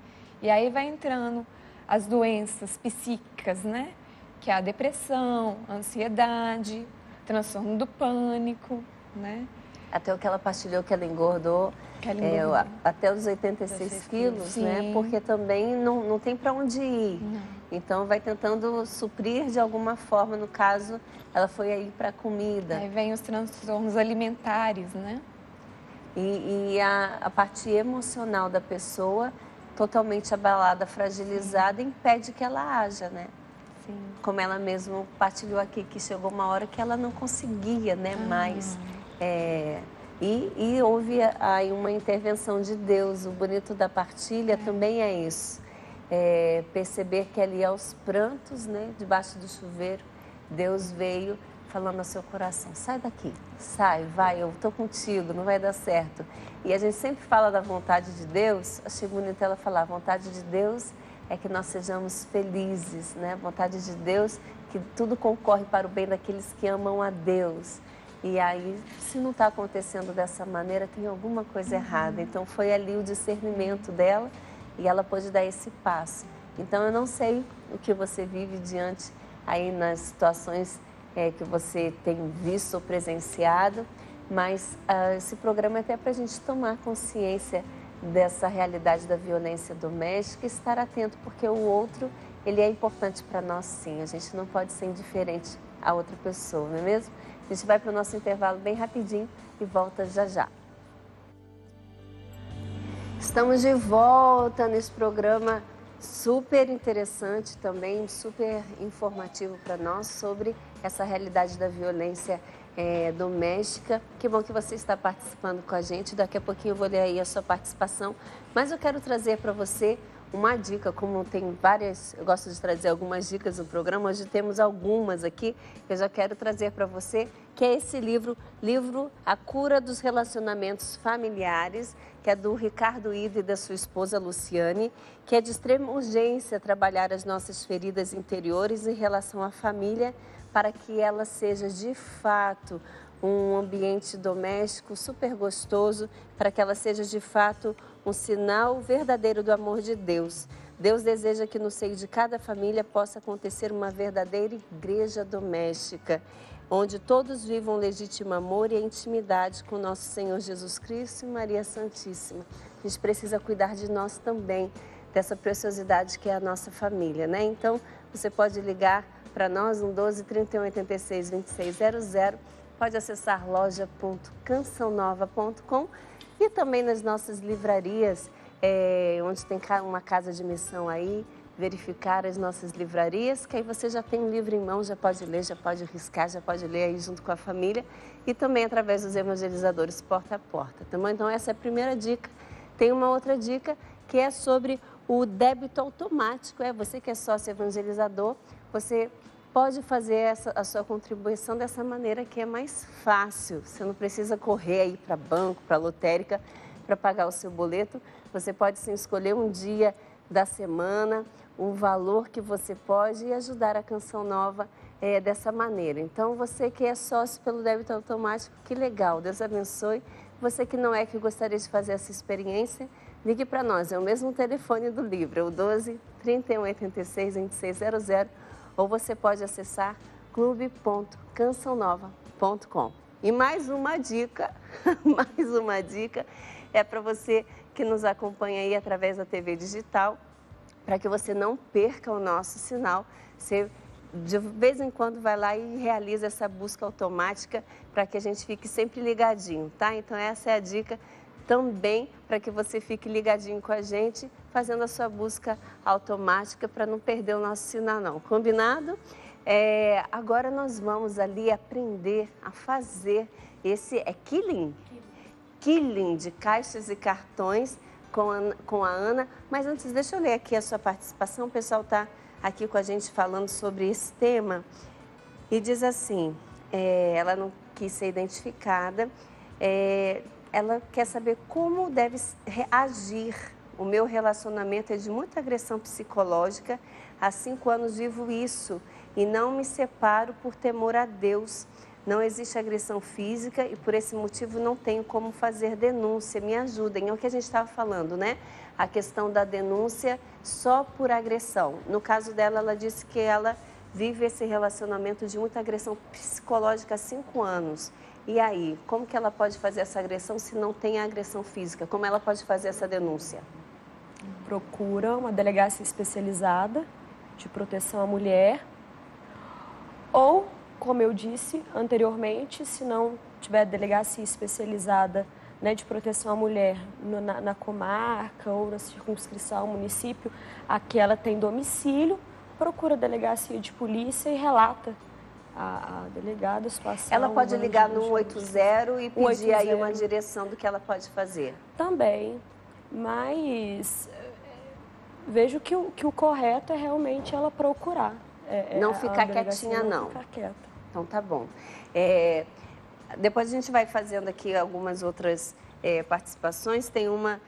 E aí vai entrando as doenças psíquicas, né? Que é a depressão, a ansiedade, transtorno do pânico, né? Até o que ela partilhou, que ela engordou, até os 86 quilos, né? Porque também não tem para onde ir. Não. Então, vai tentando suprir de alguma forma. No caso, ela foi aí para a comida. Aí vem os transtornos alimentares, né? E a parte emocional da pessoa, totalmente abalada, fragilizada, impede que ela haja, né? Sim. Como ela mesma partilhou aqui, que chegou uma hora que ela não conseguia, né, mais. E houve aí uma intervenção de Deus. O bonito da partilha também é isso. Perceber que ali aos prantos, né, debaixo do chuveiro, Deus veio falando ao seu coração: sai daqui, sai, vai, eu estou contigo, não vai dar certo. E a gente sempre fala da vontade de Deus. Achei bonito ela falar: a vontade de Deus é que nós sejamos felizes, né? A vontade de Deus que tudo concorre para o bem daqueles que amam a Deus. E aí, se não está acontecendo dessa maneira, tem alguma coisa errada. Então, foi ali o discernimento dela e ela pôde dar esse passo. Então, eu não sei o que você vive diante aí nas situações que você tem visto ou presenciado, mas esse programa é até para a gente tomar consciência dessa realidade da violência doméstica e estar atento, porque o outro, ele é importante para nós sim. A gente não pode ser indiferente a outra pessoa, não é mesmo? A gente vai para o nosso intervalo bem rapidinho e volta já já. Estamos de volta nesse programa super interessante também, super informativo para nós sobre essa realidade da violência doméstica. Que bom que você está participando com a gente. Daqui a pouquinho eu vou ler aí a sua participação. Mas eu quero trazer para você uma dica, como tem várias, eu gosto de trazer algumas dicas no programa, hoje temos algumas aqui que eu já quero trazer para você, que é esse livro A Cura dos Relacionamentos Familiares, que é do Ricardo Ida e da sua esposa Luciane, que é de extrema urgência trabalhar as nossas feridas interiores em relação à família, para que ela seja de fato um ambiente doméstico super gostoso, para que ela seja de fato um sinal verdadeiro do amor de Deus. Deus deseja que no seio de cada família possa acontecer uma verdadeira igreja doméstica, onde todos vivam legítimo amor e intimidade com nosso Senhor Jesus Cristo e Maria Santíssima. A gente precisa cuidar de nós também, dessa preciosidade que é a nossa família, né? Então, você pode ligar para nós no 12 31 86 2600, pode acessar loja.cançãonova.com e também nas nossas livrarias, onde tem uma casa de missão aí, verificar as nossas livrarias, que aí você já tem um livro em mão, já pode ler, já pode riscar, já pode ler aí junto com a família e também através dos evangelizadores porta a porta, tá bom? Então essa é a primeira dica. Tem uma outra dica que é sobre o débito automático. Você que é sócio evangelizador, você pode fazer a sua contribuição dessa maneira que é mais fácil. Você não precisa correr aí para banco, para lotérica, para pagar o seu boleto. Você pode sim escolher um dia da semana, o valor que você pode e ajudar a Canção Nova dessa maneira. Então, você que é sócio pelo débito automático, que legal, Deus abençoe. Você que não é, que gostaria de fazer essa experiência, ligue para nós. É o mesmo telefone do livro, é o 12 31 86 2600, ou você pode acessar clube.cançãonova.com. E mais uma dica, é para você que nos acompanha aí através da TV digital, para que você não perca o nosso sinal. Você, de vez em quando, vai lá e realiza essa busca automática para que a gente fique sempre ligadinho, tá? Então, essa é a dica também para que você fique ligadinho com a gente, fazendo a sua busca automática para não perder o nosso sinal, não. Combinado? Agora nós vamos ali aprender a fazer esse killing de caixas e cartões com a Ana. Mas antes, deixa eu ler aqui a sua participação. O pessoal está aqui com a gente falando sobre esse tema e diz assim, ela não quis ser identificada, ela quer saber como deve agir O meu relacionamento é de muita agressão psicológica. Há 5 anos vivo isso e não me separo por temor a Deus. Não existe agressão física e por esse motivo não tenho como fazer denúncia. Me ajudem. É o que a gente estava falando, né? A questão da denúncia só por agressão. No caso dela, ela disse que ela vive esse relacionamento de muita agressão psicológica há 5 anos. E aí, como que ela pode fazer essa agressão se não tem a agressão física? Como ela pode fazer essa denúncia? Procura uma delegacia especializada de proteção à mulher ou, como eu disse anteriormente, se não tiver delegacia especializada, né, de proteção à mulher na comarca ou na circunscrição, município, a que ela tem domicílio, procura a delegacia de polícia e relata a delegada a situação. Ela pode ligar no 180 e pedir aí uma direção do que ela pode fazer? Também, mas vejo que o correto é realmente ela procurar. Não ficar quietinha, não. Ficar quieta. Então, tá bom. Depois a gente vai fazendo aqui algumas outras participações. Tem uma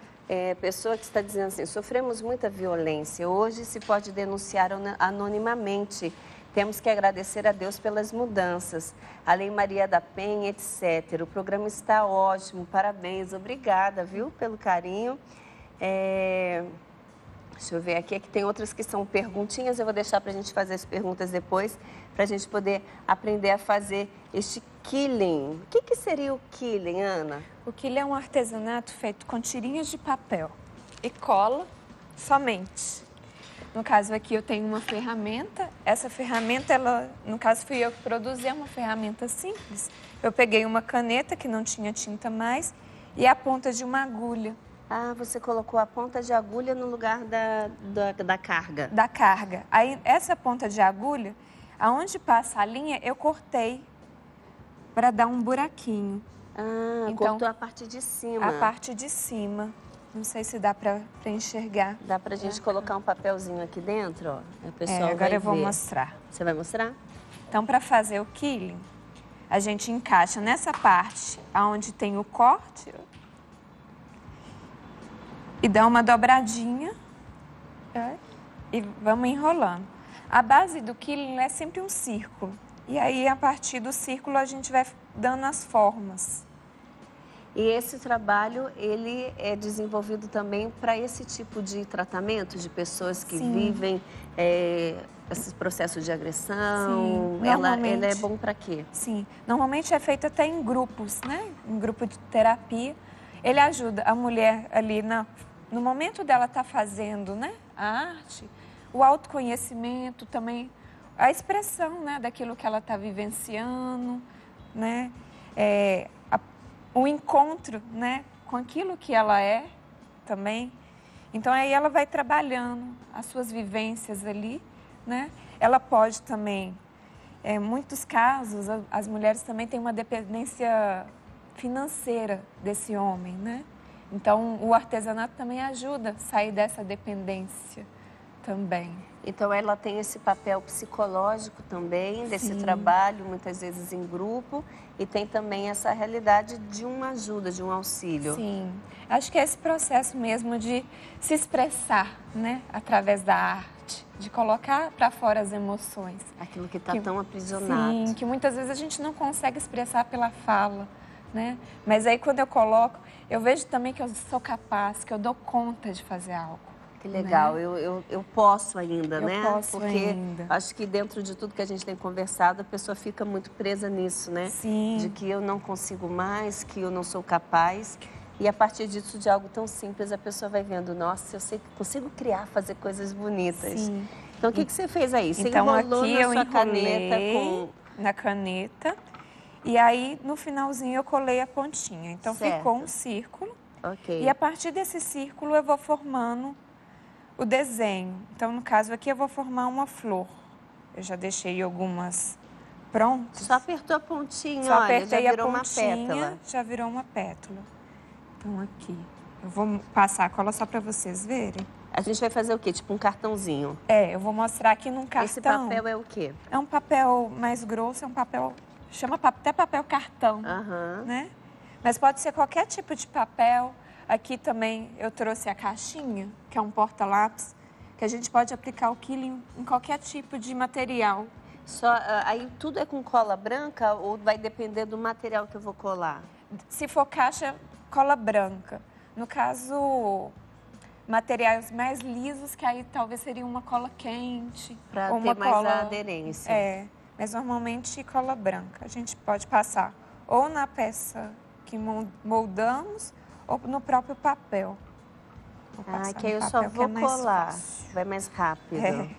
pessoa que está dizendo assim: sofremos muita violência. Hoje se pode denunciar anonimamente. Temos que agradecer a Deus pelas mudanças. A Lei Maria da Penha, etc. O programa está ótimo. Parabéns. Obrigada, viu, pelo carinho. Deixa eu ver aqui, que tem outras que são perguntinhas. Eu vou deixar para a gente fazer as perguntas depois, para a gente poder aprender a fazer este quilling. O que seria o quilling, Ana? O quilling é um artesanato feito com tirinhas de papel e cola somente. No caso aqui eu tenho uma ferramenta. Essa ferramenta, no caso fui eu que produzi, é uma ferramenta simples. Eu peguei uma caneta que não tinha tinta mais e a ponta de uma agulha. Ah, você colocou a ponta de agulha no lugar da carga. Da carga. Aí, essa ponta de agulha, aonde passa a linha, eu cortei para dar um buraquinho. Ah, então, cortou a parte de cima. A parte de cima. Não sei se dá para enxergar. Dá para a gente colocar um papelzinho aqui dentro, ó. O pessoal agora eu vou ver. mostrar. Você vai mostrar? Então, para fazer o quilling, a gente encaixa nessa parte aonde tem o corte e dá uma dobradinha e vamos enrolando. A base do quilling é sempre um círculo. E aí, a partir do círculo, a gente vai dando as formas. E esse trabalho, ele é desenvolvido também para esse tipo de tratamento de pessoas que vivem esse processo de agressão? Sim, ele é bom para quê? Sim, normalmente é feito até em grupos, né? Em grupo de terapia. Ele ajuda a mulher ali no momento dela estar fazendo, né, a arte, o autoconhecimento também, a expressão, né, daquilo que ela está vivenciando, né, o encontro, né, com aquilo que ela é também. Então, aí ela vai trabalhando as suas vivências ali, né. Ela pode também, em muitos casos, as mulheres também têm uma dependência financeira desse homem, né. Então, o artesanato também ajuda a sair dessa dependência também. Então, ela tem esse papel psicológico também, desse trabalho, muitas vezes em grupo, e tem também essa realidade de uma ajuda, de um auxílio. Sim, acho que é esse processo mesmo de se expressar, né, através da arte, de colocar para fora as emoções. Aquilo que está tão aprisionado. Sim, que muitas vezes a gente não consegue expressar pela fala, né? Mas aí, quando eu coloco, eu vejo também que eu sou capaz, que eu dou conta de fazer algo. Que legal, né? eu posso ainda, eu né? Eu posso porque ainda. Acho que dentro de tudo que a gente tem conversado, a pessoa fica muito presa nisso, né? Sim. De que eu não consigo mais, que eu não sou capaz. E a partir disso, de algo tão simples, a pessoa vai vendo, nossa, eu sei que consigo criar, fazer coisas bonitas. Sim. Então, o que você fez aí? Você então, enrolou aqui na eu sua caneta na caneta. E aí, no finalzinho, eu colei a pontinha. Então, ficou um círculo. Ok. E a partir desse círculo, eu vou formando o desenho. Então, no caso aqui, eu vou formar uma flor. Eu já deixei algumas prontas. Só apertou a pontinha, Só olha, apertei já virou a pontinha, uma pétala. Já virou uma pétala. Então, aqui. Eu vou passar a cola só para vocês verem. A gente vai fazer o quê? Tipo um cartãozinho? Eu vou mostrar aqui num cartão. Esse papel é o quê? É um papel mais grosso, é um papel... Chama até papel cartão, né? Mas pode ser qualquer tipo de papel. Aqui também eu trouxe a caixinha, que é um porta-lápis, que a gente pode aplicar o quilling em qualquer tipo de material. Aí tudo é com cola branca ou vai depender do material que eu vou colar? Se for caixa, cola branca. No caso, materiais mais lisos, que aí talvez seria uma cola quente. Para ou ter uma mais cola... a aderência. É, mas normalmente cola branca. A gente pode passar ou na peça que moldamos ou no próprio papel. Que aí eu só vou colar. Vai mais rápido. É.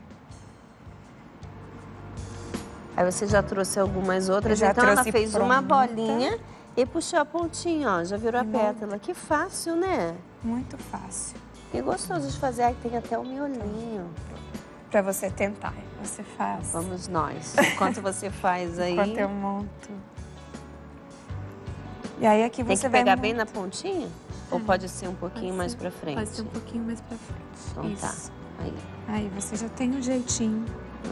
Aí você já trouxe algumas outras. Já então ela trouxe fez pronta. uma bolinha e puxou a pontinha, ó. Já virou a pétala. Que fácil, né? Muito fácil. E gostoso de fazer. Aí tem até o miolinho. Pra você tentar. Você faz. Vamos nós. Enquanto você faz aí. Enquanto eu monto. E aí aqui tem você que vai pegar bem na pontinha? Ou pode ser um pouquinho Pode mais ser. pra frente? Pode ser um pouquinho mais pra frente. Então Isso. tá. Aí. Aí você já tem um jeitinho.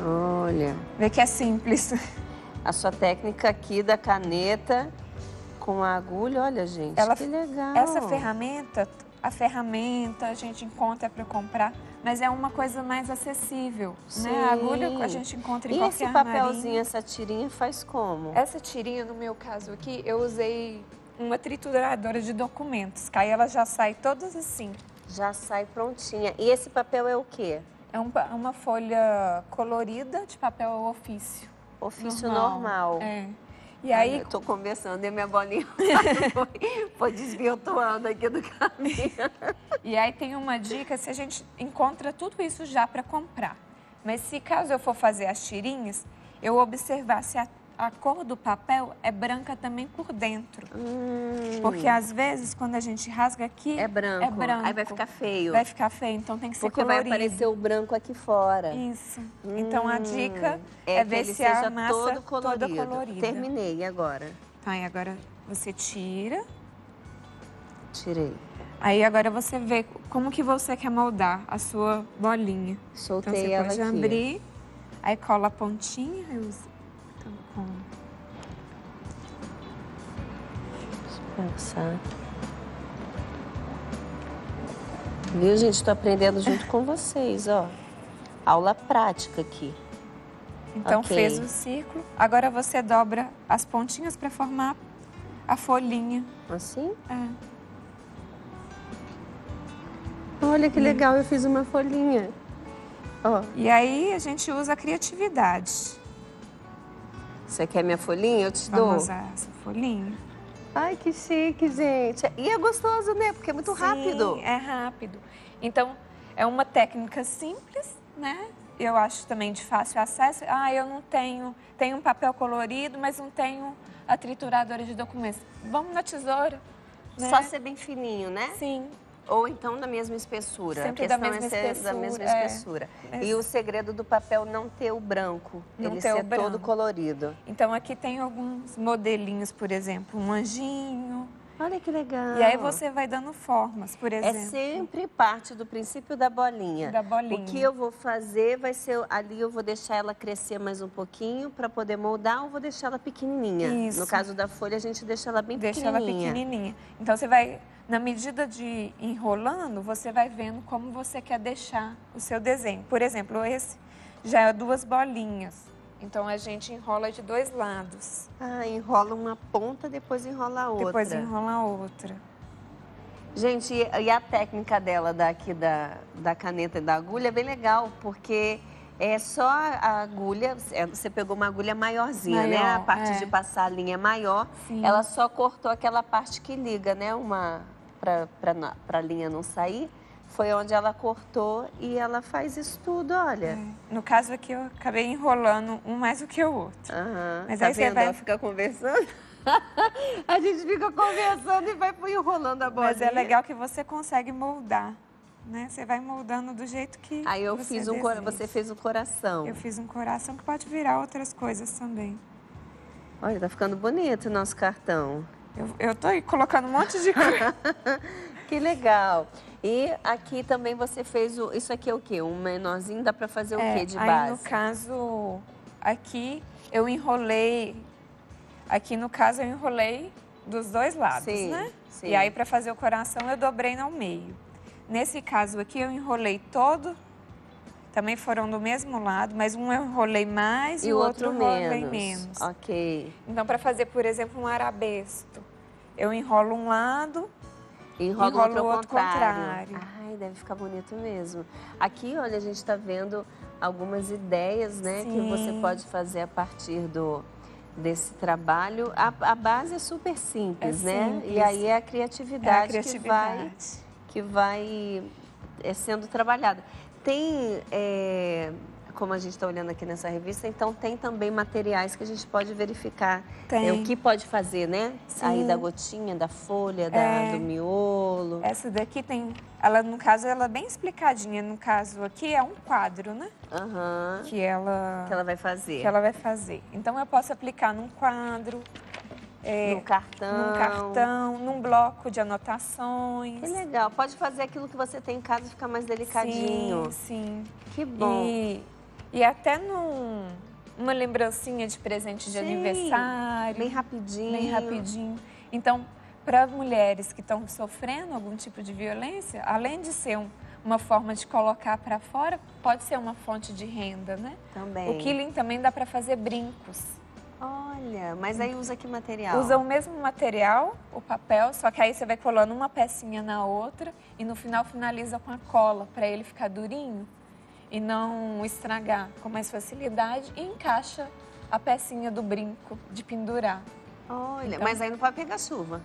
Olha. Vê que é simples. A sua técnica aqui da caneta com a agulha, olha, gente, que legal. Essa ferramenta, a gente encontra para comprar, mas é uma coisa mais acessível, né? A agulha a gente encontra em qualquer esse papelzinho, essa tirinha faz como? Essa tirinha, no meu caso aqui, eu usei uma trituradora de documentos, que aí ela já sai todas assim. Já sai prontinha. E esse papel é o quê? É uma folha colorida de papel ofício. Ofício normal. É. E aí... Eu tô conversando e a minha bolinha foi desvirtuando aqui do caminho. E aí tem uma dica, se a gente encontra tudo isso já para comprar. Mas se caso eu for fazer as tirinhas, eu observar se a cor do papel é branca também por dentro. Porque às vezes, quando a gente rasga aqui, é branco. Aí vai ficar feio. Vai ficar feio, então tem que ser colorido. Porque vai aparecer o branco aqui fora. Isso. Então a dica é ver se a massa todo colorido. toda colorida. Terminei, agora? Tá, e agora você tira. Tirei. Aí agora você vê como que você quer moldar a sua bolinha. Soltei então, ela você pode aqui. abrir, aí cola a pontinha e usa. Então, Deixa eu pensar. Viu, gente? Estou aprendendo junto com vocês, ó. Aula prática aqui. Então, Okay. fez o círculo. Agora você dobra as pontinhas para formar a folhinha. Assim? É. Olha que legal, eu fiz uma folhinha. Ó. E aí a gente usa a criatividade. Você quer minha folhinha? Eu te dou. Vamos usar essa folhinha. Ai, que chique, gente. E é gostoso, né? Porque é muito rápido. Sim, é rápido. Então, é uma técnica simples, né? Eu acho também de fácil acesso. Eu não tenho um papel colorido, mas não tenho a trituradora de documentos. Vamos na tesoura, né? Só ser bem fininho, né? Sim. Ou então da mesma espessura. Sempre a da questão mesma é ser espessura, da mesma é. espessura. E o segredo do papel não ter o branco, Não ele ter o ser branco. todo colorido. Então, aqui tem alguns modelinhos, por exemplo, um anjinho. Olha que legal. E aí você vai dando formas, por exemplo. É sempre parte do princípio da bolinha. Da bolinha. O que eu vou fazer vai ser, ali eu vou deixar ela crescer mais um pouquinho para poder moldar ou vou deixar ela pequenininha. Isso. No caso da folha, a gente deixa ela bem Deixa ela pequenininha. pequenininha. Então, você vai, na medida de enrolando, você vai vendo como você quer deixar o seu desenho. Por exemplo, esse já é 2 bolinhas. Então, a gente enrola de 2 lados. Enrola uma ponta, depois enrola a outra. Depois enrola a outra. Gente, e a técnica dela daqui da caneta e da agulha é bem legal, porque é só a agulha, você pegou uma agulha maiorzinha, né? A parte de passar a linha maior. Sim. Ela só cortou aquela parte que liga, né? Para a linha não sair. Foi onde ela cortou e ela faz isso tudo, olha. No caso aqui, eu acabei enrolando um mais do que o outro. Mas tá aí vendo? você vai... Ela fica conversando. A gente fica conversando e vai enrolando a bolinha. Mas é legal que você consegue moldar, né? Você vai moldando do jeito que Aí eu você fiz deseja. você fez um coração. Eu fiz um coração que pode virar outras coisas também. Olha, tá ficando bonito o nosso cartão. Eu tô aí colocando um monte de coisa. Que legal. E aqui também você fez isso aqui é o quê? Um menorzinho, dá pra fazer o quê de base? Aí, no caso, aqui eu enrolei... Aqui, no caso, eu enrolei dos 2 lados, Sim. né? Sim. E aí, para fazer o coração, eu dobrei no meio. Nesse caso aqui, eu enrolei todo, também foram do mesmo lado, mas um eu enrolei mais e o outro eu enrolei menos. Ok. Então, para fazer, por exemplo, um arabesto, eu enrolo um lado e enrolo o outro contrário. Ai, deve ficar bonito mesmo. Aqui, olha, a gente está vendo algumas ideias, né, que você pode fazer a partir desse trabalho. A base é super simples, né? E aí é a criatividade, que vai sendo trabalhada. Tem, como a gente está olhando aqui nessa revista, então tem também materiais que a gente pode verificar o que pode fazer, né? Sim. Aí da gotinha, da folha, do miolo. Essa daqui tem, ela no caso, ela é bem explicadinha. No caso aqui é um quadro, né? Aham. Que ela vai fazer. Que ela vai fazer. Então eu posso aplicar num quadro, num cartão, num bloco de anotações. Que legal. Pode fazer aquilo que você tem em casa ficar mais delicadinho. Sim. Que bom. E até numa lembrancinha de presente de aniversário. Bem rapidinho. Bem rapidinho. Então, para mulheres que estão sofrendo algum tipo de violência, além de ser uma forma de colocar para fora, pode ser uma fonte de renda, né? Também. O quilling também dá para fazer brincos. Olha, mas aí usa que material? Usa o mesmo material, o papel, só que aí você vai colando uma pecinha na outra e no final finaliza com a cola, para ele ficar durinho e não estragar com mais facilidade, e encaixa a pecinha do brinco de pendurar. Olha, então, mas aí não pode pegar chuva.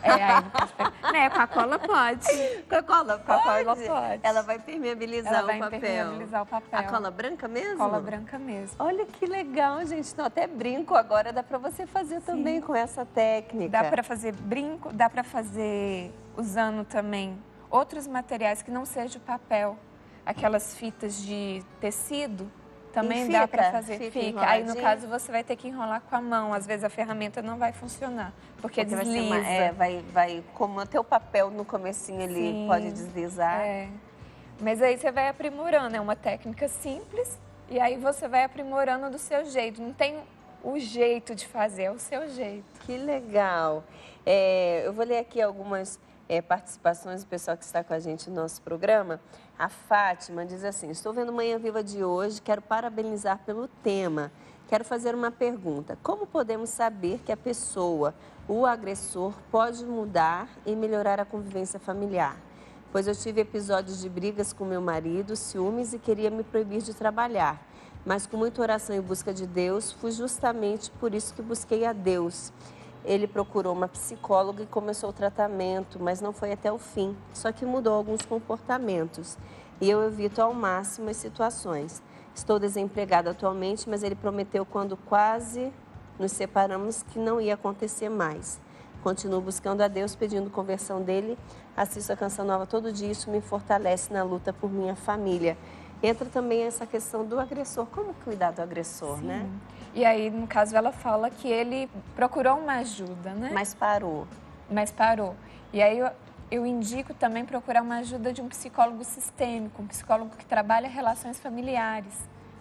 Aí não pode pegar. Né, com a cola pode. Com a cola pode? Com a cola pode. Ela vai permeabilizar o papel. Ela vai permeabilizar o papel. A cola branca mesmo? Cola branca mesmo. Olha que legal, gente. Então, até brinco agora dá para você fazer também com essa técnica. Dá para fazer brinco, dá para fazer usando também outros materiais que não seja o papel. Aquelas fitas de tecido. Também dá para fazer, fica. Aí, no caso, você vai ter que enrolar com a mão. Às vezes, a ferramenta não vai funcionar, porque desliza. Como até o papel no comecinho ali pode deslizar. Mas aí você vai aprimorando. É uma técnica simples e aí você vai aprimorando do seu jeito. Não tem o jeito de fazer, é o seu jeito. Que legal. Eu vou ler aqui algumas participações do pessoal que está com a gente no nosso programa. A Fátima diz assim: estou vendo Manhã Viva de hoje, quero parabenizar pelo tema. Quero fazer uma pergunta. Como podemos saber que a pessoa, o agressor, pode mudar e melhorar a convivência familiar? Pois eu tive episódios de brigas com meu marido, ciúmes e queria me proibir de trabalhar. Mas com muita oração e busca de Deus, fui justamente por isso que busquei a Deus. Ele procurou uma psicóloga e começou o tratamento, mas não foi até o fim. Só que mudou alguns comportamentos. E eu evito ao máximo as situações. Estou desempregada atualmente, mas ele prometeu quando quase nos separamos que não ia acontecer mais. Continuo buscando a Deus, pedindo conversão dele. Assisto a Canção Nova todo dia, isso me fortalece na luta por minha família. Entra também essa questão do agressor. Como cuidar do agressor, né? E aí, no caso, ela fala que ele procurou uma ajuda, né? Mas parou. E aí, eu indico também procurar uma ajuda de um psicólogo sistêmico, um psicólogo que trabalha relações familiares,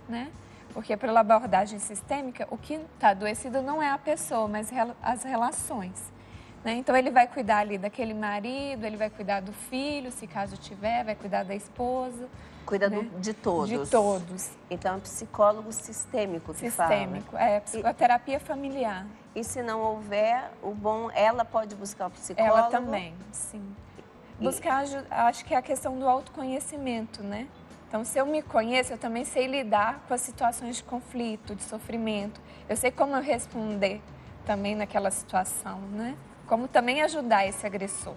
né? Porque pela abordagem sistêmica, o que está adoecido não é a pessoa, mas as relações. Né? Então, ele vai cuidar ali daquele marido, ele vai cuidar do filho, se caso tiver, vai cuidar da esposa. Cuida de todos. De todos. Então, é um psicólogo sistêmico que fala. Sistêmico, psicoterapia familiar. E se não houver, ela pode buscar o psicólogo? Ela também, sim. Buscar, acho que é a questão do autoconhecimento, né? Então, se eu me conheço, eu também sei lidar com as situações de conflito, de sofrimento. Eu sei como eu responder também naquela situação, né? Como também ajudar esse agressor.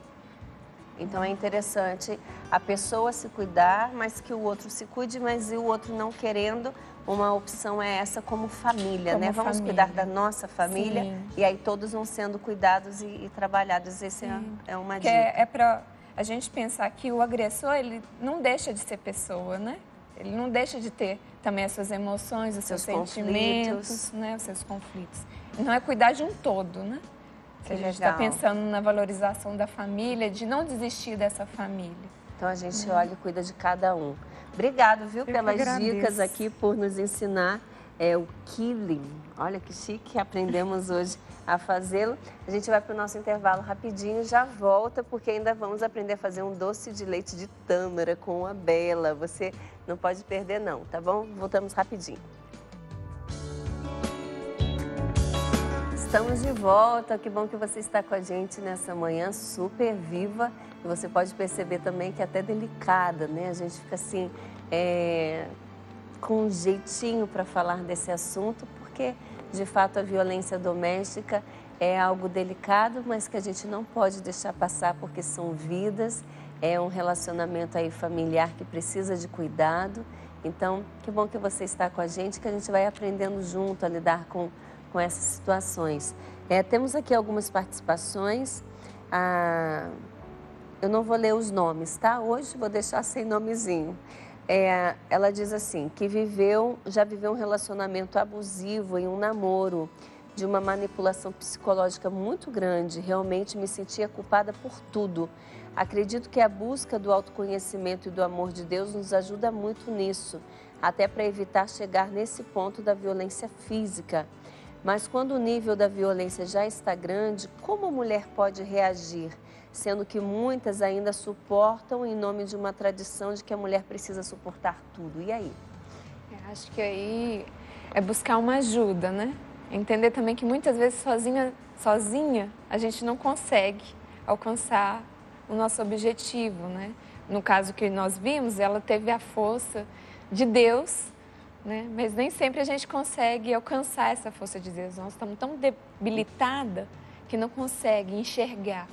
Então, é interessante a pessoa se cuidar, mas que o outro se cuide, mas e o outro não querendo, uma opção é essa como família, né? Vamos cuidar da nossa família. Sim. E aí todos vão sendo cuidados e trabalhados. Esse é uma dica. É para a gente pensar que o agressor, ele não deixa de ser pessoa, né? Ele não deixa de ter também as suas emoções, os seus sentimentos, né? Os seus conflitos. Não é cuidar de um todo, né? Que a gente está pensando na valorização da família, de não desistir dessa família. Então, a gente olha e cuida de cada um. Obrigado, viu, pelas dicas aqui, por nos ensinar é o quilling. Olha que chique, aprendemos hoje a fazê-lo. A gente vai para o nosso intervalo rapidinho, já volta, porque ainda vamos aprender a fazer um doce de leite de tâmara com a Bela. Você não pode perder não, tá bom? Voltamos rapidinho. Estamos de volta, que bom que você está com a gente nessa manhã super viva. E você pode perceber também que é até delicada, né? A gente fica assim, com um jeitinho para falar desse assunto, porque de fato a violência doméstica é algo delicado, mas que a gente não pode deixar passar, porque são vidas, é um relacionamento aí familiar que precisa de cuidado. Então, que bom que você está com a gente, que a gente vai aprendendo junto a lidar com essas situações. Temos aqui algumas participações. Eu não vou ler os nomes, tá? Hoje vou deixar sem nomezinho. Ela diz assim, que já viveu um relacionamento abusivo em um namoro, de uma manipulação psicológica muito grande. Realmente me sentia culpada por tudo. Acredito que a busca do autoconhecimento e do amor de Deus nos ajuda muito nisso, até para evitar chegar nesse ponto da violência física. Mas quando o nível da violência já está grande, como a mulher pode reagir? Sendo que muitas ainda suportam em nome de uma tradição de que a mulher precisa suportar tudo. E aí? Acho que aí é buscar uma ajuda, né? Entender também que muitas vezes sozinha a gente não consegue alcançar o nosso objetivo, né? No caso que nós vimos, ela teve a força de Deus, né? Mas nem sempre a gente consegue alcançar essa força de Deus. Nós estamos tão debilitada que não consegue enxergar.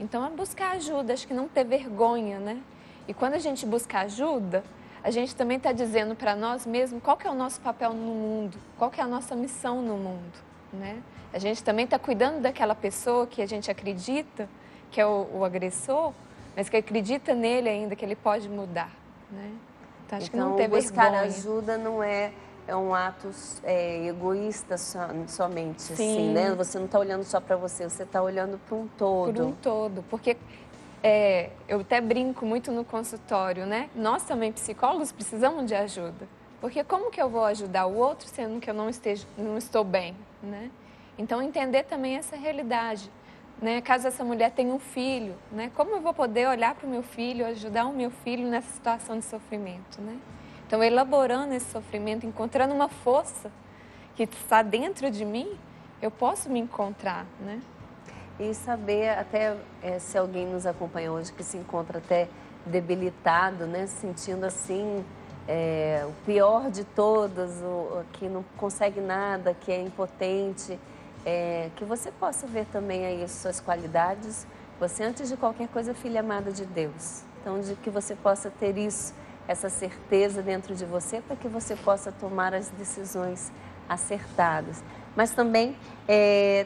Então, é buscar ajuda, acho que não ter vergonha, né? E quando a gente busca ajuda, a gente também está dizendo para nós mesmos qual que é o nosso papel no mundo, qual que é a nossa missão no mundo, né? A gente também está cuidando daquela pessoa que a gente acredita que é o agressor, mas que acredita nele ainda, que ele pode mudar, né? Então, acho que não ter buscar vergonha. ajuda não é um ato egoísta somente, assim, né? Você não está olhando só para você, você está olhando para um todo. Por um todo, porque eu até brinco muito no consultório, né? Nós também, psicólogos, precisamos de ajuda. Porque como que eu vou ajudar o outro sendo que eu não estou bem, né? Então, entender também essa realidade, né? Caso essa mulher tenha um filho, né? Como eu vou poder olhar para o meu filho, ajudar o meu filho nessa situação de sofrimento, né? Então, elaborando esse sofrimento, encontrando uma força que está dentro de mim, eu posso me encontrar, né? E saber até se alguém nos acompanha hoje que se encontra até debilitado, né? Sentindo assim o pior de todas, que não consegue nada, que é impotente, que você possa ver também aí as suas qualidades. Você, antes de qualquer coisa, filha amada de Deus. Então, de que você possa ter isso, essa certeza dentro de você, para que você possa tomar as decisões acertadas. Mas também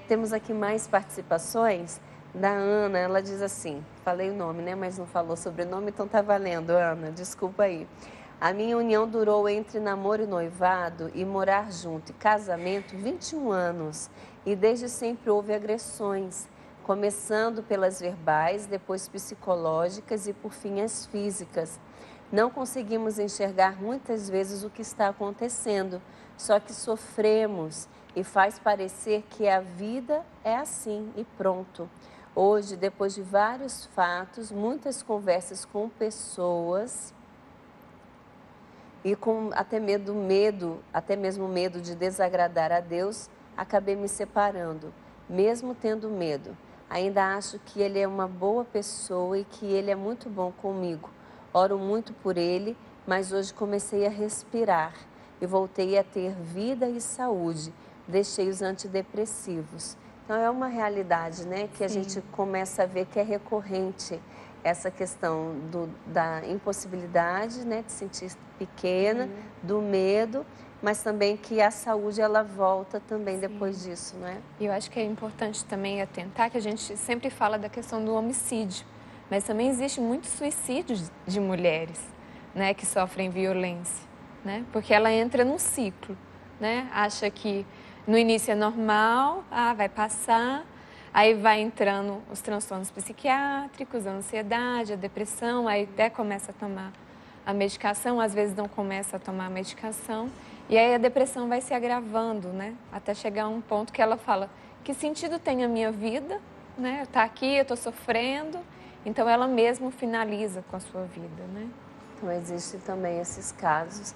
temos aqui mais participações da Ana. Ela diz assim, falei o nome, né? Mas não falou sobrenome, então tá valendo, Ana, desculpa aí. A minha união durou entre namoro e noivado e morar junto e casamento 21 anos. E desde sempre houve agressões, começando pelas verbais, depois psicológicas e por fim as físicas. Não conseguimos enxergar muitas vezes o que está acontecendo, só que sofremos e faz parecer que a vida é assim e pronto. Hoje, depois de vários fatos, muitas conversas com pessoas e com até mesmo medo de desagradar a Deus, acabei me separando, mesmo tendo medo. Ainda acho que ele é uma boa pessoa e que ele é muito bom comigo. Oro muito por ele, mas hoje comecei a respirar e voltei a ter vida e saúde. Deixei os antidepressivos. Então, é uma realidade, né, que a gente começa a ver que é recorrente essa questão da impossibilidade, né, de se sentir pequena, do medo, mas também que a saúde, ela volta também depois disso, né? E eu acho que é importante também atentar que a gente sempre fala da questão do homicídio, mas também existe muito suicídio de mulheres, né, que sofrem violência, né? Porque ela entra num ciclo, né? Acha que no início é normal, vai passar, aí vai entrando os transtornos psiquiátricos, a ansiedade, a depressão, aí até começa a tomar a medicação, às vezes não começa a tomar a medicação E aí a depressão vai se agravando, né? Até chegar a um ponto que ela fala, que sentido tem a minha vida, né? Tá aqui, eu tô sofrendo, então ela mesma finaliza com a sua vida, né? Então existem também esses casos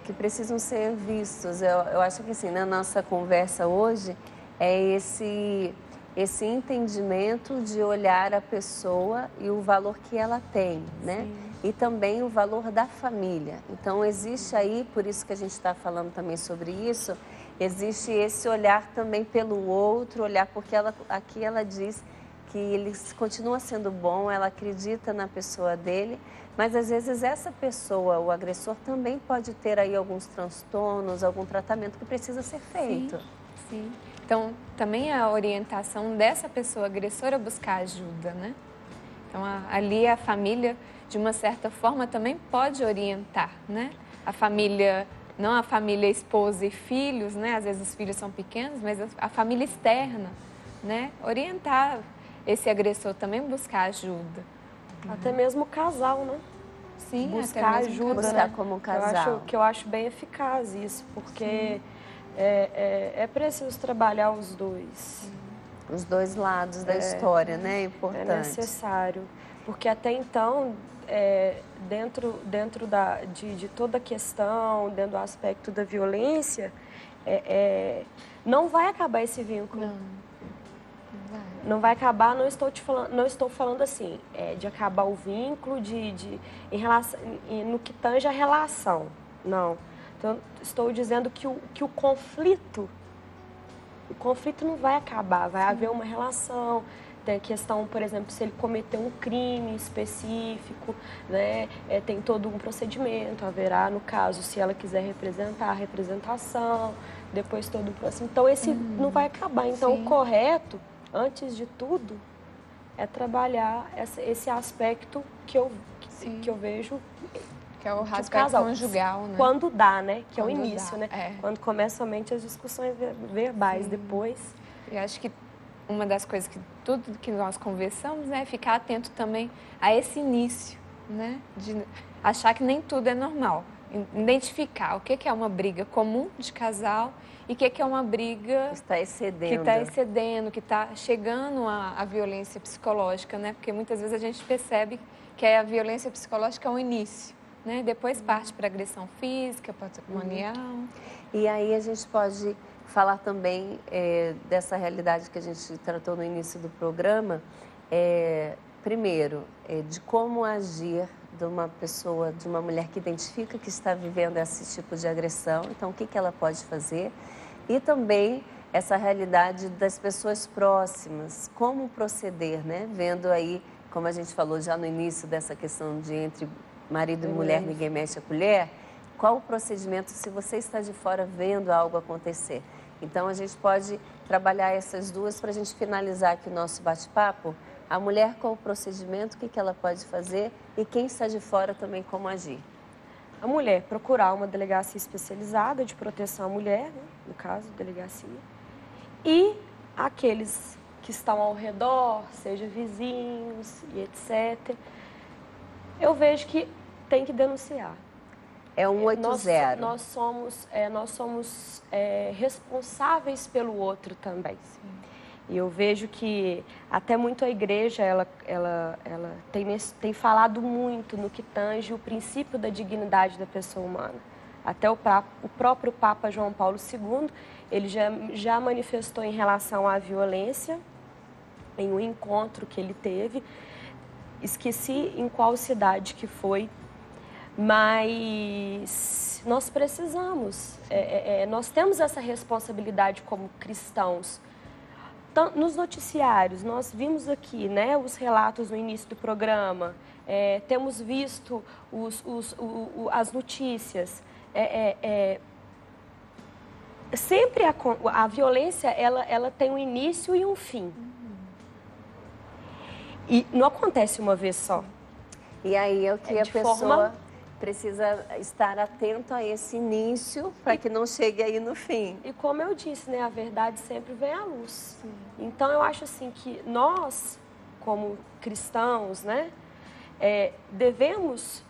que precisam ser vistos. Eu acho que assim, na nossa conversa hoje, é esse entendimento de olhar a pessoa e o valor que ela tem, né? Sim. E também o valor da família. Então, existe aí, por isso que a gente está falando também sobre isso, existe esse olhar também pelo outro, olhar porque aqui ela diz que ele continua sendo bom, ela acredita na pessoa dele, mas às vezes essa pessoa, o agressor, também pode ter aí alguns transtornos, algum tratamento que precisa ser feito. Sim, sim. Então, também a orientação dessa pessoa agressora buscar ajuda, né? Então, ali a família, de uma certa forma, também pode orientar, né? A família, não a família esposa e filhos, né? Às vezes os filhos são pequenos, mas a família externa, né? Orientar esse agressor também buscar ajuda. Até mesmo o casal, né? Sim, buscar até mesmo ajuda, buscar né? como casal. Eu acho bem eficaz isso, porque é preciso trabalhar os dois. Os dois lados da história, né? É importante. É necessário, porque até então, dentro de toda a questão, dentro do aspecto da violência, não vai acabar esse vínculo. Não vai acabar, não estou falando assim, de acabar o vínculo em relação, no que tange a relação, não. Então, estou dizendo que o conflito não vai acabar, vai haver uma relação. Tem a questão, por exemplo, se ele cometeu um crime específico, né, tem todo um procedimento, haverá, no caso, se ela quiser representar, a representação, depois todo o processo. Então, esse não vai acabar. Então, o correto, antes de tudo, é trabalhar esse aspecto que eu vejo... Que é o aspecto conjugal, né? Quando dá, né? Que quando é o início, dá, né? Quando começam somente as discussões verbais, depois... Eu acho que uma das coisas que tudo que nós conversamos é ficar atento também a esse início, né? De achar que nem tudo é normal. Identificar o que é uma briga comum de casal e o que é uma briga que está excedendo, que está chegando à violência psicológica, né? Porque muitas vezes a gente percebe que a violência psicológica é um início, né? Depois parte para agressão física, patrimonial. E aí a gente pode falar também dessa realidade que a gente tratou no início do programa, primeiro, de como agir de uma pessoa, de uma mulher que identifica que está vivendo esse tipo de agressão, então o que ela pode fazer, e também essa realidade das pessoas próximas, como proceder, né? Vendo aí, como a gente falou já no início dessa questão de entre marido e mulher, ninguém mexe a colher, qual o procedimento se você está de fora vendo algo acontecer? Então, a gente pode trabalhar essas duas para a gente finalizar aqui o nosso bate-papo. A mulher, qual o procedimento, o que ela pode fazer e quem está de fora também, como agir? A mulher procurar uma delegacia especializada de proteção à mulher, né? No caso, delegacia, e aqueles que estão ao redor, seja vizinhos e etc., eu vejo que tem que denunciar. É 180. Nós somos responsáveis pelo outro também. Sim. E eu vejo que até muito a igreja ela tem falado muito no que tange o princípio da dignidade da pessoa humana. Até o próprio Papa João Paulo II, ele já manifestou em relação à violência, em um encontro que ele teve. Esqueci em qual cidade que foi, mas nós precisamos, nós temos essa responsabilidade como cristãos. Nos noticiários, nós vimos aqui, né, os relatos no início do programa, temos visto as notícias. Sempre a violência ela tem um início e um fim. E não acontece uma vez só. E aí é o que a pessoa precisa estar atento a esse início para que não chegue aí no fim. E como eu disse, né, a verdade sempre vem à luz. Sim. Então eu acho assim que nós, como cristãos, né, devemos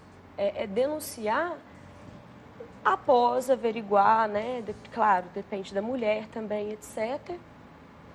denunciar Após averiguar, né, claro, depende da mulher também, etc.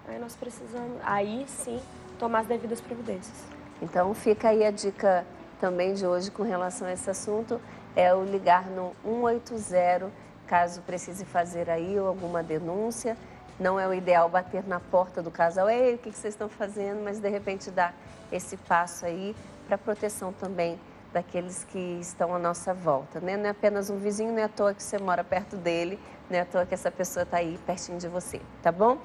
Aí nós precisamos, aí sim, tomar as devidas providências. Então fica aí a dica também de hoje com relação a esse assunto, é o ligar no 180, caso precise fazer aí alguma denúncia. Não é o ideal bater na porta do casal, ei, o que vocês estão fazendo? Mas de repente dar esse passo aí para proteção também daqueles que estão à nossa volta, né? Não é apenas um vizinho, não é à toa que você mora perto dele, não é à toa que essa pessoa está aí pertinho de você, tá bom?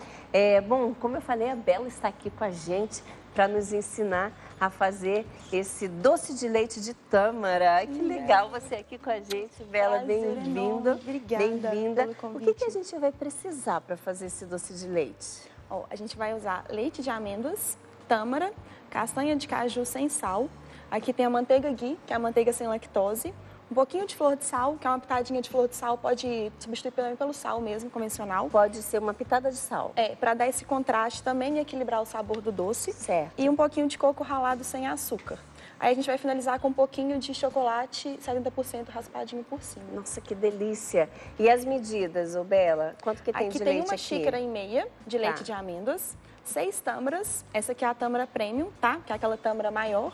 Bom, como eu falei, a Bela está aqui com a gente para nos ensinar a fazer esse doce de leite de tâmara. Que legal você aqui com a gente, Bela, bem-vinda. Obrigada bem-vinda. pelo O convite. que a gente vai precisar para fazer esse doce de leite? Ó, a gente vai usar leite de amêndoas, tâmara, castanha de caju sem sal. Aqui tem a manteiga ghee, que é a manteiga sem lactose. Um pouquinho de flor de sal, que é uma pitadinha de flor de sal, pode substituir pelo sal mesmo, convencional. Pode ser uma pitada de sal. Para dar esse contraste também e equilibrar o sabor do doce. Certo. E um pouquinho de coco ralado sem açúcar. Aí a gente vai finalizar com um pouquinho de chocolate 70% raspadinho por cima. Nossa, que delícia. E as medidas, ô Bela? Quanto que tem Aqui de tem leite uma aqui? xícara e meia de leite de amêndoas, 6 tâmaras. Essa aqui é a tâmara premium, tá? Que é aquela tâmara maior.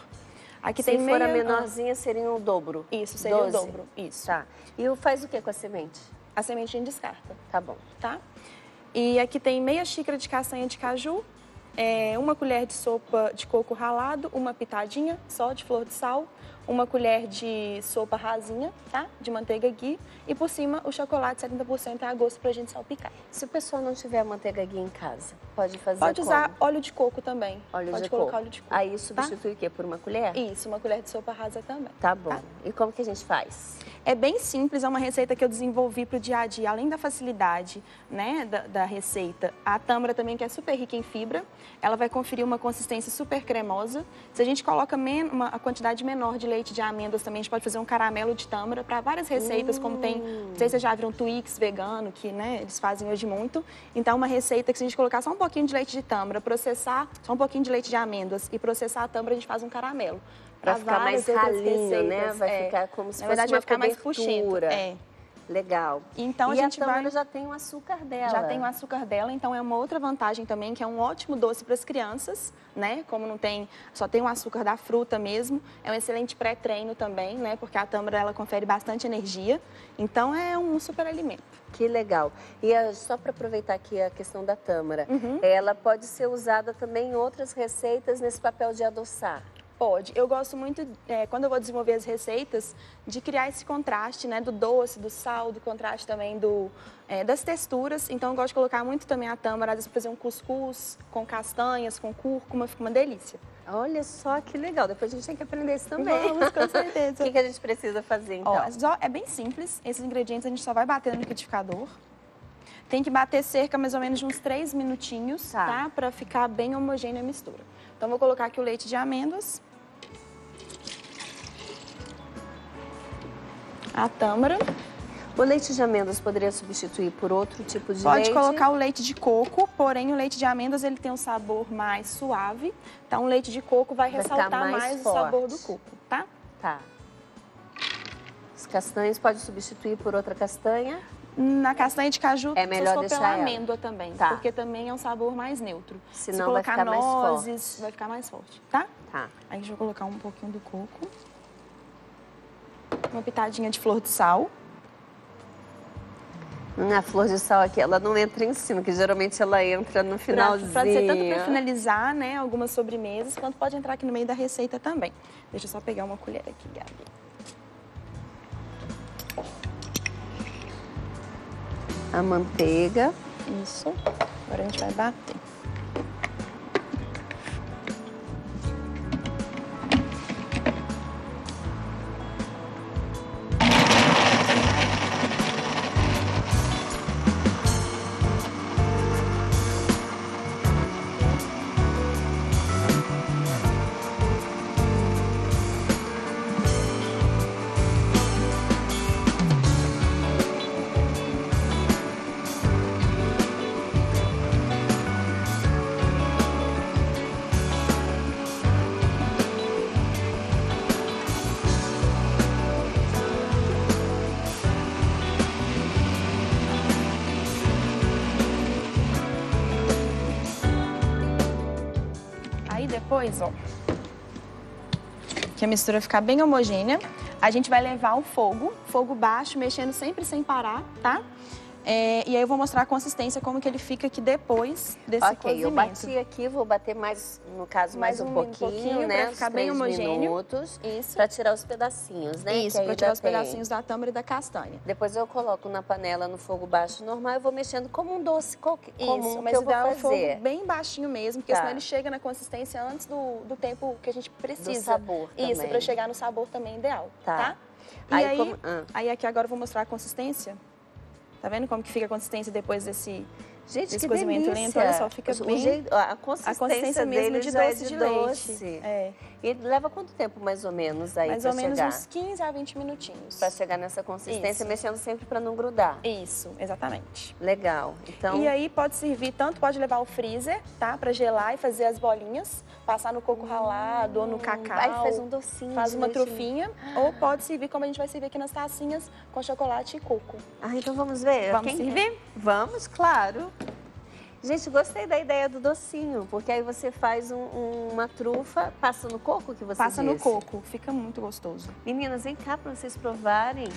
Aqui Se tem for a meia... menorzinha, seria o dobro? Isso, seria 12. o dobro. Isso. Tá. E faz o que com a semente? A semente a gente descarta. Tá bom. Tá? E aqui tem meia xícara de castanha de caju, uma colher de sopa de coco ralado, uma pitadinha só de flor de sal, uma colher de sopa rasinha, tá? De manteiga ghee. E por cima o chocolate 70% é a gosto pra gente salpicar. Se o pessoal não tiver manteiga ghee em casa, pode fazer Pode usar como? óleo de coco também. Pode colocar óleo de coco. Aí substitui o quê? Por uma colher? Isso, uma colher de sopa rasa também. Tá bom. E como que a gente faz? É bem simples, é uma receita que eu desenvolvi para o dia a dia. Além da facilidade, né, da receita, a tâmara também, que é super rica em fibra, ela vai conferir uma consistência super cremosa. Se a gente coloca uma quantidade menor de leite de amêndoas também, a gente pode fazer um caramelo de tâmara para várias receitas, como tem, não sei se vocês já viram Twix vegano, que né, eles fazem hoje muito. Então, uma receita que se a gente colocar só um pouquinho de leite de tâmara, processar só um pouquinho de leite de amêndoas e processar a tâmara, a gente faz um caramelo. Para ficar mais ralinho, né? Vai ficar como se fosse uma ficar mais cobertura. puxento. Legal. Então, a tâmara já tem o açúcar dela. Já tem o açúcar dela, então é uma outra vantagem também, que é um ótimo doce para as crianças, né? Como não tem, só tem o açúcar da fruta mesmo, é um excelente pré-treino também, né? Porque a tâmara, ela confere bastante energia, então é um super alimento. Que legal. E só para aproveitar aqui a questão da tâmara, ela pode ser usada também em outras receitas nesse papel de adoçar? Pode. Eu gosto muito, quando eu vou desenvolver as receitas, de criar esse contraste, né, do doce, do sal, do contraste também das texturas. Então, eu gosto de colocar muito também a tâmara, às vezes, para fazer um cuscuz com castanhas, com cúrcuma, fica uma delícia. Olha só que legal. Depois a gente tem que aprender isso também. Vamos, com certeza. O que a gente precisa fazer, então? É bem simples. Esses ingredientes a gente só vai bater no liquidificador. Tem que bater cerca mais ou menos de uns 3 minutinhos, tá? Para ficar bem homogênea a mistura. Então, vou colocar aqui o leite de amêndoas, a tâmara. O leite de amêndoas poderia substituir por outro tipo de Pode leite? Pode colocar o leite de coco, porém o leite de amêndoas ele tem um sabor mais suave. Então, o leite de coco vai ressaltar mais o sabor do coco, tá? Tá. As castanhas pode substituir por outra castanha? Na castanha de caju, é melhor deixar pela ela. Amêndoa também, porque também é um sabor mais neutro. Senão Se vai colocar ficar mais nozes, forte. vai ficar mais forte, tá? Tá. Aí, deixa eu colocar um pouquinho do coco. Uma pitadinha de flor de sal. A flor de sal aqui, ela não entra em cima, que geralmente ela entra no finalzinho. Pode ser tanto para finalizar, né, algumas sobremesas, quanto pode entrar aqui no meio da receita também. Deixa eu só pegar uma colher aqui, Gabi. A manteiga. Isso. Agora a gente vai bater. depois, ó, que a mistura ficar bem homogênea, a gente vai levar ao fogo baixo, mexendo sempre sem parar, tá? E aí eu vou mostrar a consistência, como que ele fica aqui depois desse cozimento. Eu bati aqui, vou bater mais, no caso, mais um pouquinho, né? Pra ficar bem homogêneo. Minutos, isso. Pra tirar os pedacinhos, né? Isso, pra tirar os pedacinhos da tâmara e da castanha. Depois eu coloco na panela no fogo baixo normal e vou mexendo como um doce comum isso, mas que eu vou dá o fazer. fogo bem baixinho mesmo, porque senão ele chega na consistência antes do tempo que a gente precisa. Do sabor também. Isso, pra chegar no sabor também ideal, tá? E aí aqui agora eu vou mostrar a consistência. Tá vendo como que fica a consistência depois desse cozimento lento? Olha só, fica bem... A consistência mesmo de doce de leite. E leva quanto tempo, mais ou menos, aí mais ou menos uns 15 a 20 minutinhos. Pra chegar nessa consistência, mexendo sempre pra não grudar. Isso, exatamente. Legal. Então... E aí pode servir, tanto pode levar ao freezer, tá? Pra gelar e fazer as bolinhas, passar no coco ralado ou no cacau. Aí faz um docinho. Faz uma trufinha. Ou pode servir, como a gente vai servir aqui nas tacinhas, com chocolate e coco. Então vamos ver? Vamos servir? Vamos, claro. Gente, gostei da ideia do docinho, porque aí você faz uma trufa, passa no coco que você Passa disse? no coco, fica muito gostoso. Meninas, vem cá para vocês provarem.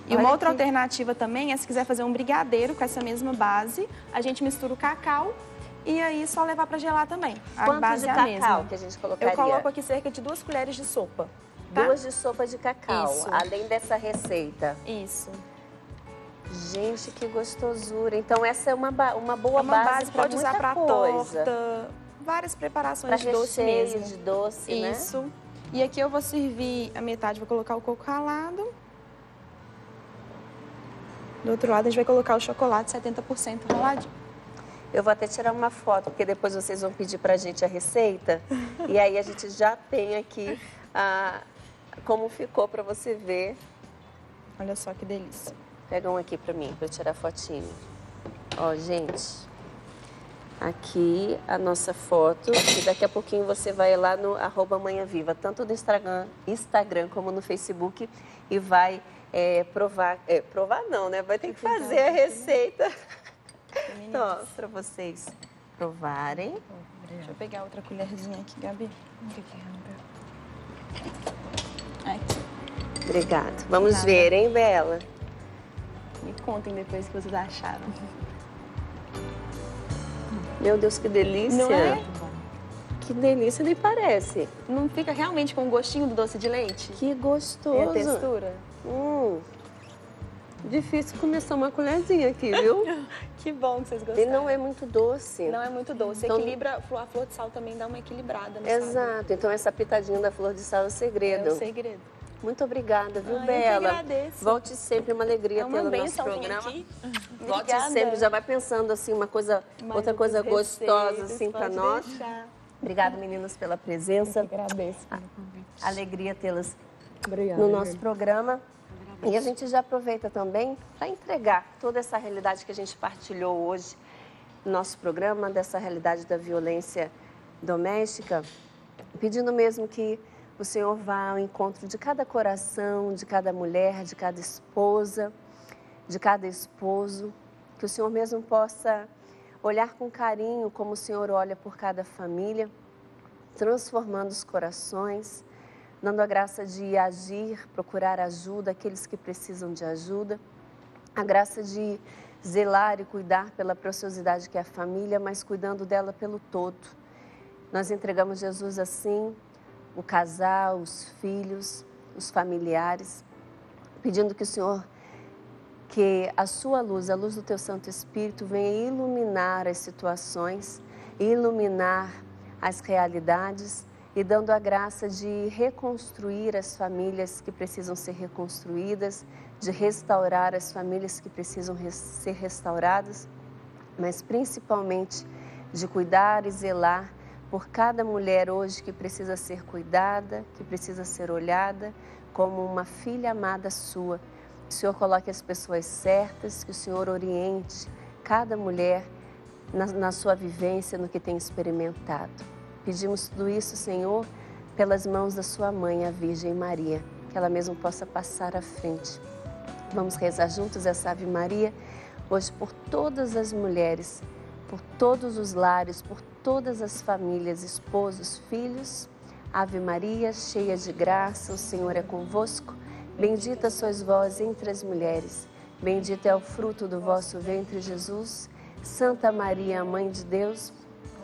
E uma outra alternativa também é se quiser fazer um brigadeiro com essa mesma base, a gente mistura o cacau e aí só levar para gelar também. Quanto base de é a cacau mesma. que a gente colocaria? Eu coloco aqui cerca de 2 colheres de sopa. Tá? 2 de sopa de cacau, Isso. além dessa receita. Isso. Gente, que gostosura. Então essa é uma boa base para pode usar para torta, várias preparações de doce mesmo. De doce, né? Isso. E aqui eu vou servir a metade, vou colocar o coco ralado. Do outro lado a gente vai colocar o chocolate 70% raladinho. Eu vou até tirar uma foto, porque depois vocês vão pedir pra gente a receita. E aí a gente já tem aqui como ficou para você ver. Olha só que delícia. Pega um aqui pra mim, pra eu tirar fotinho. Ó, gente, aqui a nossa foto. E daqui a pouquinho você vai lá no @manhãviva, tanto no Instagram como no Facebook, e vai provar. Provar não, né? Vai ter que fazer a receita. Então, ó, pra vocês provarem. Deixa eu pegar outra colherzinha aqui, Gabi. Aqui. Obrigada. Vamos ver, hein, Bela? Me contem depois o que vocês acharam. Meu Deus, que delícia. Não é? Que delícia, nem parece. Não fica realmente com o gostinho do doce de leite? Que gostoso. É a textura? Difícil comer só uma colherzinha aqui, viu? Que bom que vocês gostaram. E não é muito doce. Não é muito doce. Então, equilibra, a flor de sal também dá uma equilibrada no Exato. sabor. Então essa pitadinha da flor de sal é o segredo. É o segredo. Muito obrigada, viu, Eu Bela? que agradeço. Volte sempre, é uma alegria tê-la no nosso programa. Volte sempre, já vai pensando assim, outra coisa gostosa assim para nós. Obrigada, meninas, pela presença. Eu que agradeço pelo convite. Alegria tê-las no nosso programa. E a gente já aproveita também para entregar toda essa realidade que a gente partilhou hoje no nosso programa, dessa realidade da violência doméstica, pedindo mesmo que o Senhor vá ao encontro de cada coração, de cada mulher, de cada esposa, de cada esposo, que o Senhor mesmo possa olhar com carinho como o Senhor olha por cada família, transformando os corações, dando a graça de agir, procurar ajuda àqueles que precisam de ajuda, a graça de zelar e cuidar pela preciosidade que é a família, mas cuidando dela pelo todo. Nós entregamos Jesus assim, o casal, os filhos, os familiares, pedindo que o Senhor, que a sua luz, a luz do teu Santo Espírito, venha iluminar as situações, iluminar as realidades e dando a graça de reconstruir as famílias que precisam ser reconstruídas, de restaurar as famílias que precisam ser restauradas, mas principalmente de cuidar e zelar por cada mulher hoje que precisa ser cuidada, que precisa ser olhada como uma filha amada sua. Que o Senhor coloque as pessoas certas, que o Senhor oriente cada mulher na sua vivência, no que tem experimentado. Pedimos tudo isso, Senhor, pelas mãos da sua mãe, a Virgem Maria, que ela mesma possa passar à frente. Vamos rezar juntos essa Ave Maria, hoje por todas as mulheres, por todos os lares, por todas as famílias, esposos, filhos. Ave Maria, cheia de graça, o Senhor é convosco. Bendita sois vós entre as mulheres. Bendito é o fruto do vosso ventre, Jesus. Santa Maria, Mãe de Deus,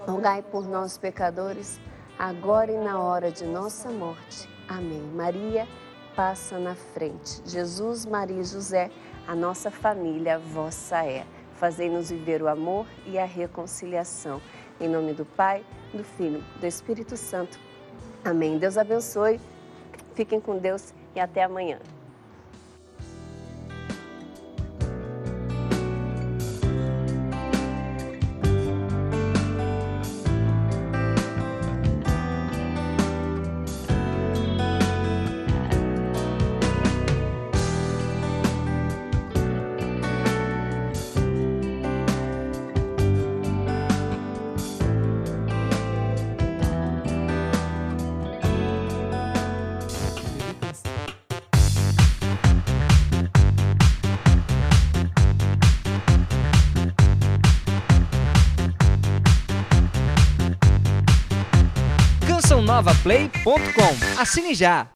rogai por nós, pecadores, agora e na hora de nossa morte. Amém. Maria passa na frente. Jesus, Maria e José, a nossa família vossa é. Fazei-nos viver o amor e a reconciliação. Em nome do Pai, do Filho, do Espírito Santo. Amém. Deus abençoe. Fiquem com Deus e até amanhã. cançãonovaplay.com. Assine já!